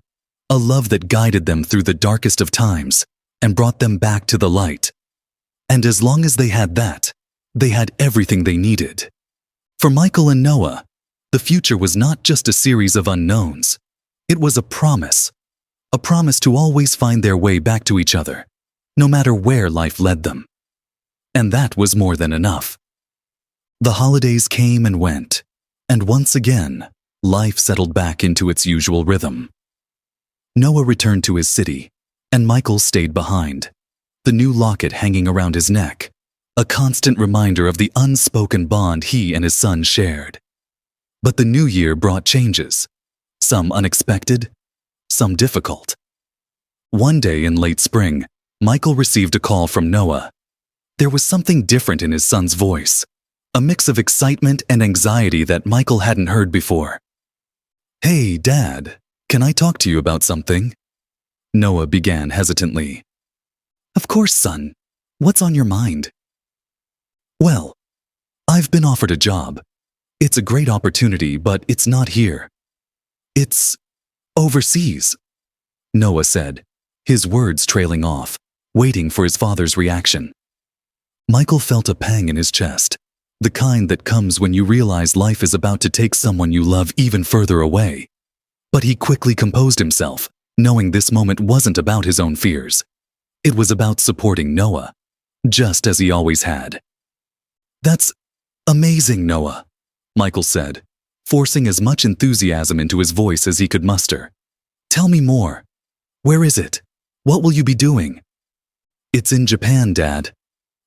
S1: a love that guided them through the darkest of times and brought them back to the light. And as long as they had that, they had everything they needed. For Michael and Noah, the future was not just a series of unknowns. It was a promise to always find their way back to each other, no matter where life led them. And that was more than enough. The holidays came and went, and once again, life settled back into its usual rhythm. Noah returned to his city, and Michael stayed behind, the new locket hanging around his neck, a constant reminder of the unspoken bond he and his son shared. But the new year brought changes, some unexpected, some difficult. One day in late spring, Michael received a call from Noah. There was something different in his son's voice, a mix of excitement and anxiety that Michael hadn't heard before. "Hey, Dad, can I talk to you about something?" Noah began hesitantly. "Of course, son. What's on your mind?" "Well, I've been offered a job. It's a great opportunity, but it's not here. It's overseas," Noah said, his words trailing off, waiting for his father's reaction. Michael felt a pang in his chest, the kind that comes when you realize life is about to take someone you love even further away. But he quickly composed himself, knowing this moment wasn't about his own fears. It was about supporting Noah, just as he always had. "That's amazing, Noah," Michael said, forcing as much enthusiasm into his voice as he could muster. "Tell me more. Where is it? What will you be doing?" "It's in Japan, Dad.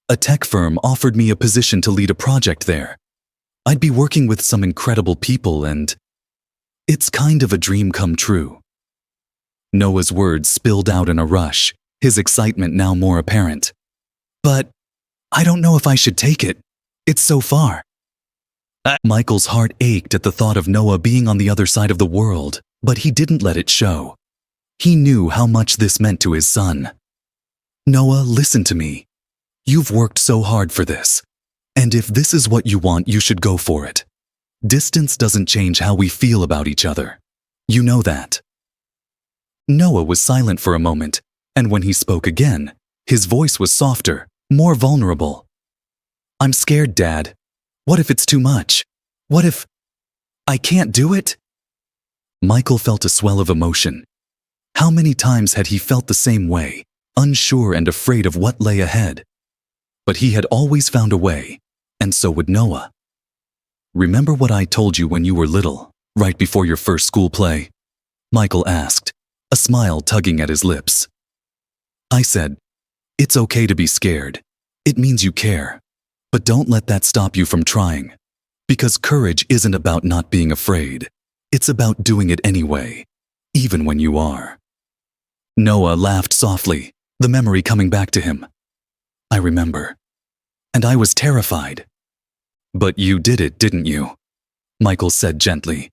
S1: A tech firm offered me a position to lead a project there. I'd be working with some incredible people, and it's kind of a dream come true." Noah's words spilled out in a rush, his excitement now more apparent. "But I don't know if I should take it. It's so far." Michael's heart ached at the thought of Noah being on the other side of the world, but he didn't let it show. He knew how much this meant to his son. "Noah, listen to me. You've worked so hard for this, and if this is what you want, you should go for it. Distance doesn't change how we feel about each other. You know that." Noah was silent for a moment, and when he spoke again, his voice was softer, more vulnerable. "I'm scared, Dad. What if it's too much? What if I can't do it?" Michael felt a swell of emotion. How many times had he felt the same way, unsure and afraid of what lay ahead? But he had always found a way, and so would Noah. "Remember what I told you when you were little, right before your first school play?" Michael asked, a smile tugging at his lips. "I said, it's okay to be scared. It means you care. But don't let that stop you from trying. Because courage isn't about not being afraid. It's about doing it anyway, even when you are." Noah laughed softly, the memory coming back to him. "I remember. And I was terrified." "But you did it, didn't you?" Michael said gently.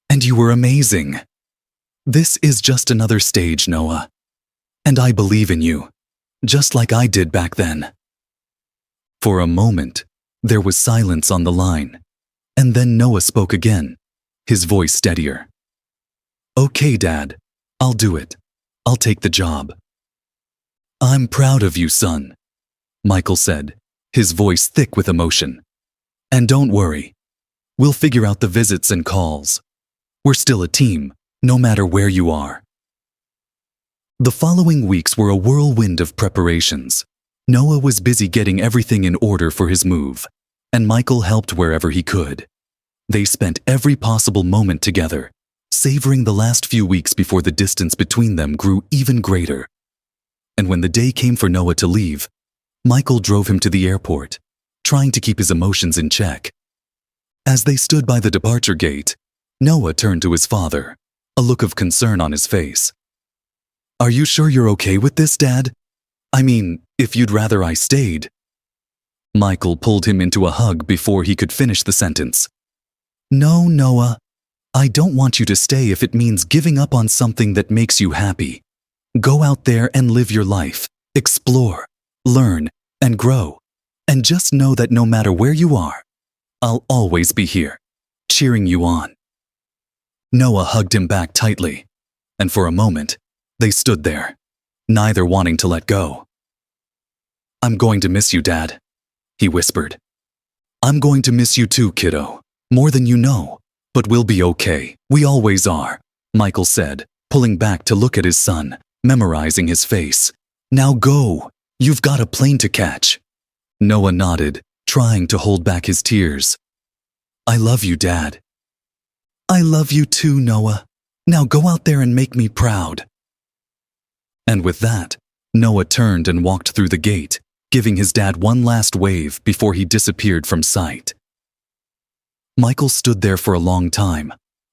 S1: "And you were amazing. This is just another stage, Noah. And I believe in you, just like I did back then." For a moment, there was silence on the line, and then Noah spoke again, his voice steadier. "Okay, Dad, I'll do it. I'll take the job." "I'm proud of you, son," Michael said, his voice thick with emotion. "And don't worry. We'll figure out the visits and calls. We're still a team, no matter where you are." The following weeks were a whirlwind of preparations. Noah was busy getting everything in order for his move, and Michael helped wherever he could. They spent every possible moment together, savoring the last few weeks before the distance between them grew even greater. And when the day came for Noah to leave, Michael drove him to the airport, trying to keep his emotions in check. As they stood by the departure gate, Noah turned to his father, a look of concern on his face. "Are you sure you're okay with this, Dad? I mean, if you'd rather I stayed." Michael pulled him into a hug before he could finish the sentence. "No, Noah. I don't want you to stay if it means giving up on something that makes you happy. Go out there and live your life, explore, learn, and grow. And just know that no matter where you are, I'll always be here, cheering you on." Noah hugged him back tightly, and for a moment, they stood there, neither wanting to let go. "I'm going to miss you, Dad," he whispered. "I'm going to miss you too, kiddo, more than you know. But we'll be okay. We always are," Michael said, pulling back to look at his son, memorizing his face. "Now go. You've got a plane to catch." Noah nodded, trying to hold back his tears. "I love you, Dad." "I love you too, Noah. Now go out there and make me proud." And with that, Noah turned and walked through the gate, giving his dad one last wave before he disappeared from sight. Michael stood there for a long time,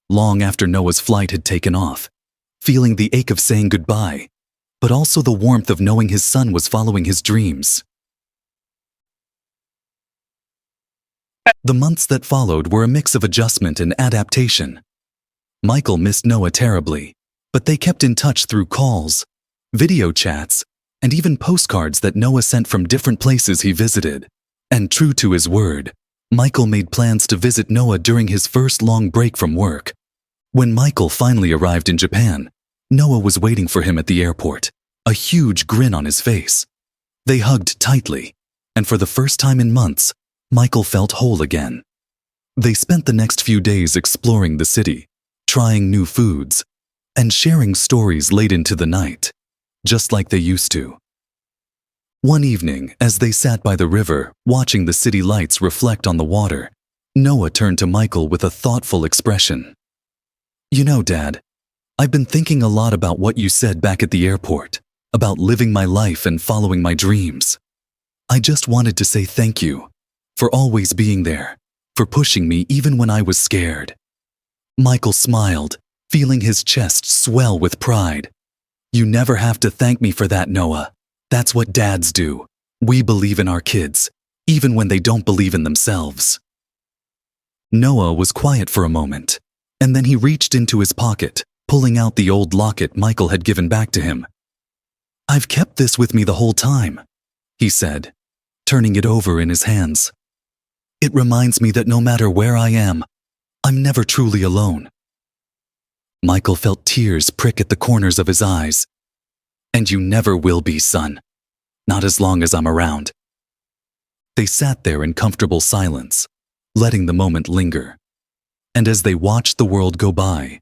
S1: long after Noah's flight had taken off, feeling the ache of saying goodbye, but also the warmth of knowing his son was following his dreams. The months that followed were a mix of adjustment and adaptation. Michael missed Noah terribly, but they kept in touch through calls, video chats, and even postcards that Noah sent from different places he visited. And true to his word, Michael made plans to visit Noah during his first long break from work. When Michael finally arrived in Japan, Noah was waiting for him at the airport, a huge grin on his face. They hugged tightly, and for the first time in months, Michael felt whole again. They spent the next few days exploring the city, trying new foods, and sharing stories late into the night, just like they used to. One evening, as they sat by the river, watching the city lights reflect on the water, Noah turned to Michael with a thoughtful expression. "You know, Dad, I've been thinking a lot about what you said back at the airport, about living my life and following my dreams. I just wanted to say thank you for always being there, for pushing me even when I was scared." Michael smiled, feeling his chest swell with pride. "You never have to thank me for that, Noah. That's what dads do. We believe in our kids, even when they don't believe in themselves." Noah was quiet for a moment, and then he reached into his pocket, pulling out the old locket Michael had given back to him. "I've kept this with me the whole time," he said, turning it over in his hands. "It reminds me that no matter where I am, I'm never truly alone." Michael felt tears prick at the corners of his eyes. "And you never will be, son. Not as long as I'm around." They sat there in comfortable silence, letting the moment linger. And as they watched the world go by,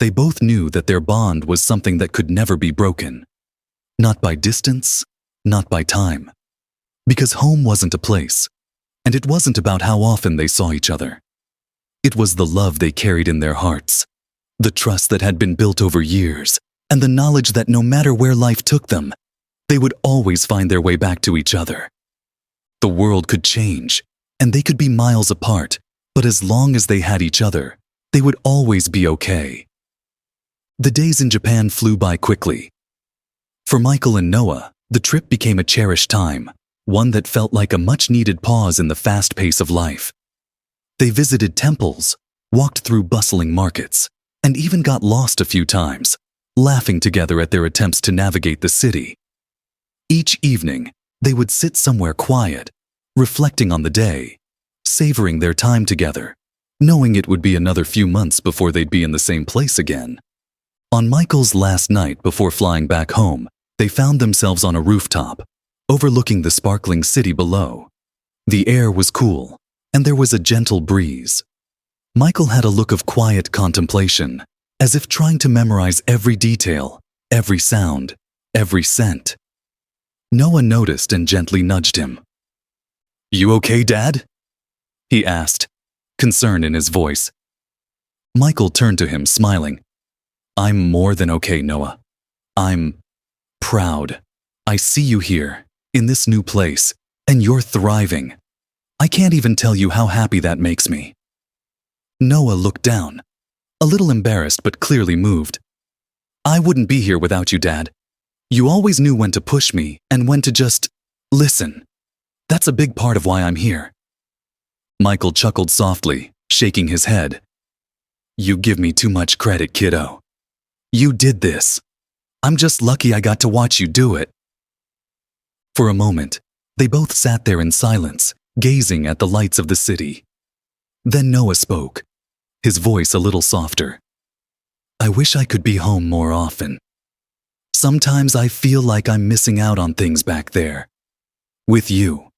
S1: they both knew that their bond was something that could never be broken. Not by distance, not by time. Because home wasn't a place, and it wasn't about how often they saw each other. It was the love they carried in their hearts, the trust that had been built over years, and the knowledge that no matter where life took them, they would always find their way back to each other. The world could change, and they could be miles apart, but as long as they had each other, they would always be okay. The days in Japan flew by quickly. For Michael and Noah, the trip became a cherished time, one that felt like a much-needed pause in the fast pace of life. They visited temples, walked through bustling markets, and even got lost a few times, laughing together at their attempts to navigate the city. Each evening, they would sit somewhere quiet, reflecting on the day, savoring their time together, knowing it would be another few months before they'd be in the same place again. On Michael's last night before flying back home, They found themselves on a rooftop, overlooking the sparkling city below. The air was cool, and there was a gentle breeze. Michael had a look of quiet contemplation, as if trying to memorize every detail, every sound, every scent. Noah noticed and gently nudged him. "You okay, Dad?" he asked, concern in his voice. Michael turned to him, smiling. "I'm more than okay, Noah. I'm proud. I see you here, in this new place, and you're thriving. I can't even tell you how happy that makes me." Noah looked down, a little embarrassed but clearly moved. "I wouldn't be here without you, Dad. You always knew when to push me and when to just listen. That's a big part of why I'm here." Michael chuckled softly, shaking his head. "You give me too much credit, kiddo. You did this. I'm just lucky I got to watch you do it." For a moment, they both sat there in silence, gazing at the lights of the city. Then Noah spoke, his voice a little softer. "I wish I could be home more often. Sometimes I feel like I'm missing out on things back there. With you."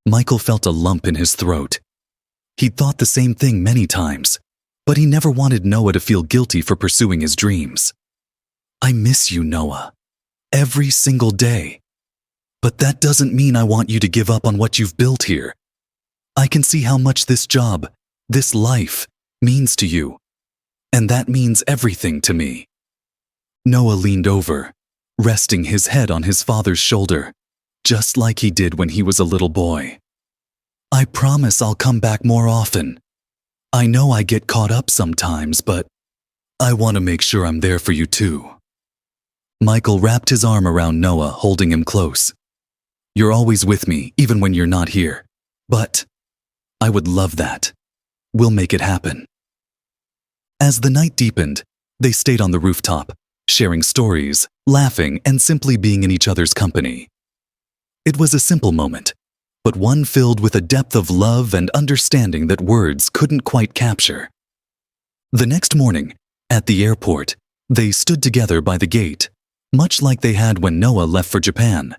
S1: Michael felt a lump in his throat. He'd thought the same thing many times, but he never wanted Noah to feel guilty for pursuing his dreams. "I miss you, Noah. Every single day. But that doesn't mean I want you to give up on what you've built here. I can see how much this job, this life, means to you. And that means everything to me." Noah leaned over, resting his head on his father's shoulder, just like he did when he was a little boy. "I promise I'll come back more often. I know I get caught up sometimes, but I want to make sure I'm there for you too." Michael wrapped his arm around Noah, holding him close. "You're always with me, even when you're not here. But I would love that. We'll make it happen." As the night deepened, they stayed on the rooftop, sharing stories, laughing, and simply being in each other's company. It was a simple moment, but one filled with a depth of love and understanding that words couldn't quite capture. The next morning, at the airport, they stood together by the gate, much like they had when Noah left for Japan.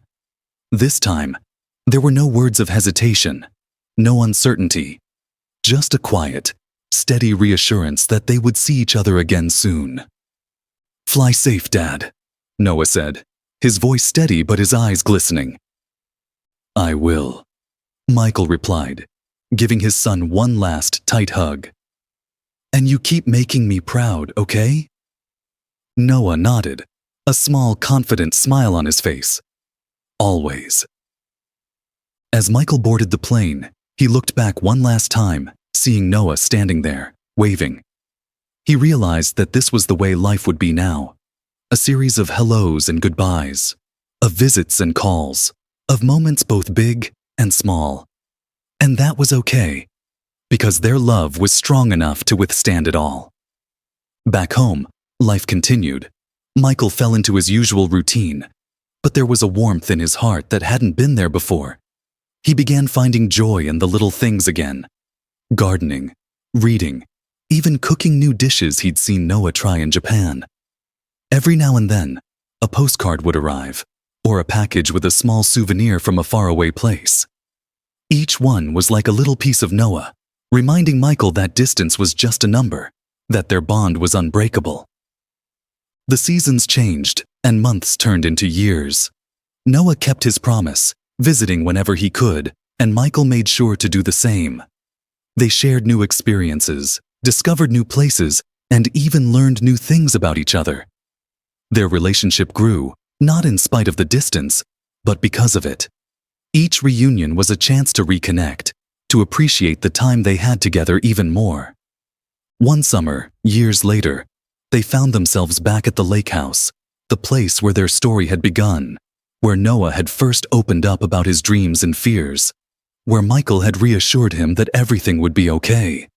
S1: This time, there were no words of hesitation, no uncertainty, just a quiet, steady reassurance that they would see each other again soon. "Fly safe, Dad," Noah said, his voice steady but his eyes glistening. "I will," Michael replied, giving his son one last tight hug. "And you keep making me proud, okay?" Noah nodded, a small, confident smile on his face. "Always." As Michael boarded the plane, he looked back one last time, seeing Noah standing there, waving. He realized that this was the way life would be now, a series of hellos and goodbyes, of visits and calls, of moments both big and small. And that was okay, because their love was strong enough to withstand it all. Back home, life continued. Michael fell into his usual routine, but there was a warmth in his heart that hadn't been there before. He began finding joy in the little things again. Gardening, reading, even cooking new dishes he'd seen Noah try in Japan. Every now and then, a postcard would arrive, or a package with a small souvenir from a faraway place. Each one was like a little piece of Noah, reminding Michael that distance was just a number, that their bond was unbreakable. The seasons changed, and months turned into years. Noah kept his promise, visiting whenever he could, and Michael made sure to do the same. They shared new experiences, discovered new places, and even learned new things about each other. Their relationship grew, not in spite of the distance, but because of it. Each reunion was a chance to reconnect, to appreciate the time they had together even more. One summer, years later, they found themselves back at the lake house, the place where their story had begun, where Noah had first opened up about his dreams and fears, where Michael had reassured him that everything would be okay.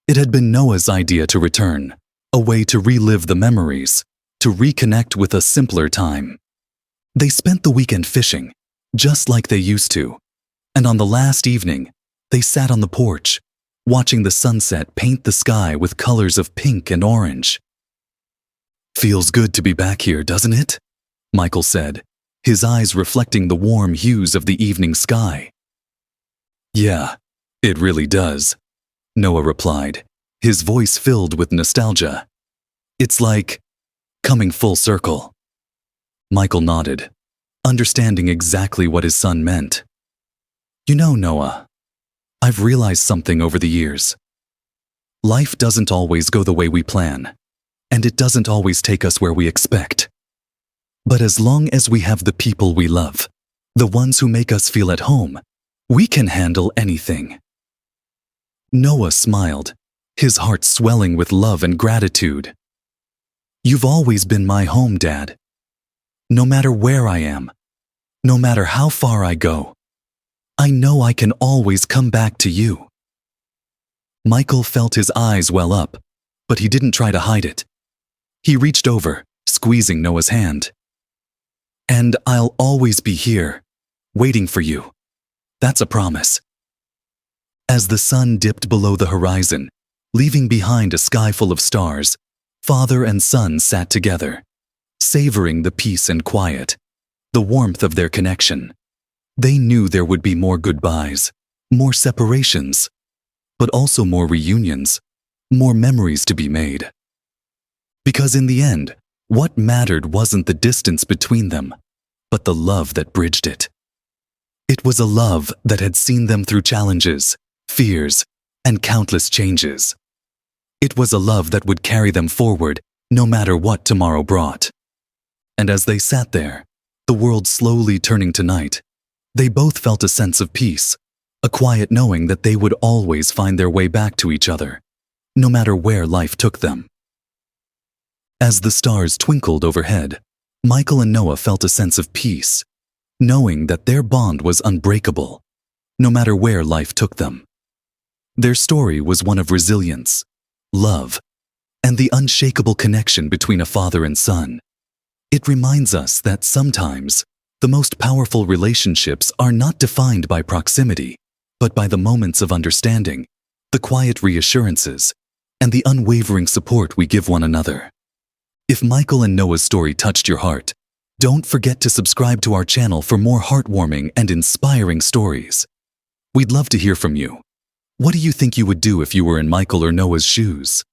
S1: It had been Noah's idea to return, a way to relive the memories, to reconnect with a simpler time. They spent the weekend fishing, just like they used to, and on the last evening, they sat on the porch, watching the sunset paint the sky with colors of pink and orange. "Feels good to be back here, doesn't it?" Michael said, his eyes reflecting the warm hues of the evening sky. Yeah, it really does, Noah replied, his voice filled with nostalgia. It's like coming full circle. Michael nodded, understanding exactly what his son meant. You know, Noah, I've realized something over the years. Life doesn't always go the way we plan, and it doesn't always take us where we expect. But as long as we have the people we love, the ones who make us feel at home, we can handle anything. Noah smiled, his heart swelling with love and gratitude. You've always been my home, Dad. No matter where I am, no matter how far I go, I know I can always come back to you. Michael felt his eyes well up, but he didn't try to hide it. He reached over, squeezing Noah's hand. And I'll always be here, waiting for you. That's a promise. As the sun dipped below the horizon, leaving behind a sky full of stars, father and son sat together, savoring the peace and quiet, the warmth of their connection. They knew there would be more goodbyes, more separations, but also more reunions, more memories to be made. Because in the end, what mattered wasn't the distance between them, but the love that bridged it. It was a love that had seen them through challenges, fears, and countless changes. It was a love that would carry them forward no matter what tomorrow brought. And as they sat there, the world slowly turning to night, they both felt a sense of peace, a quiet knowing that they would always find their way back to each other, no matter where life took them. As the stars twinkled overhead, Michael and Noah felt a sense of peace, knowing that their bond was unbreakable, no matter where life took them. Their story was one of resilience, love, and the unshakable connection between a father and son. It reminds us that sometimes the most powerful relationships are not defined by proximity, but by the moments of understanding, the quiet reassurances, and the unwavering support we give one another. If Michael and Noah's story touched your heart, don't forget to subscribe to our channel for more heartwarming and inspiring stories. We'd love to hear from you. What do you think you would do if you were in Michael or Noah's shoes?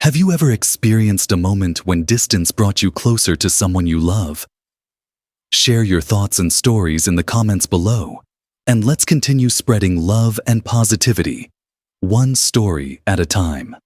S1: Have you ever experienced a moment when distance brought you closer to someone you love? Share your thoughts and stories in the comments below, and let's continue spreading love and positivity, one story at a time.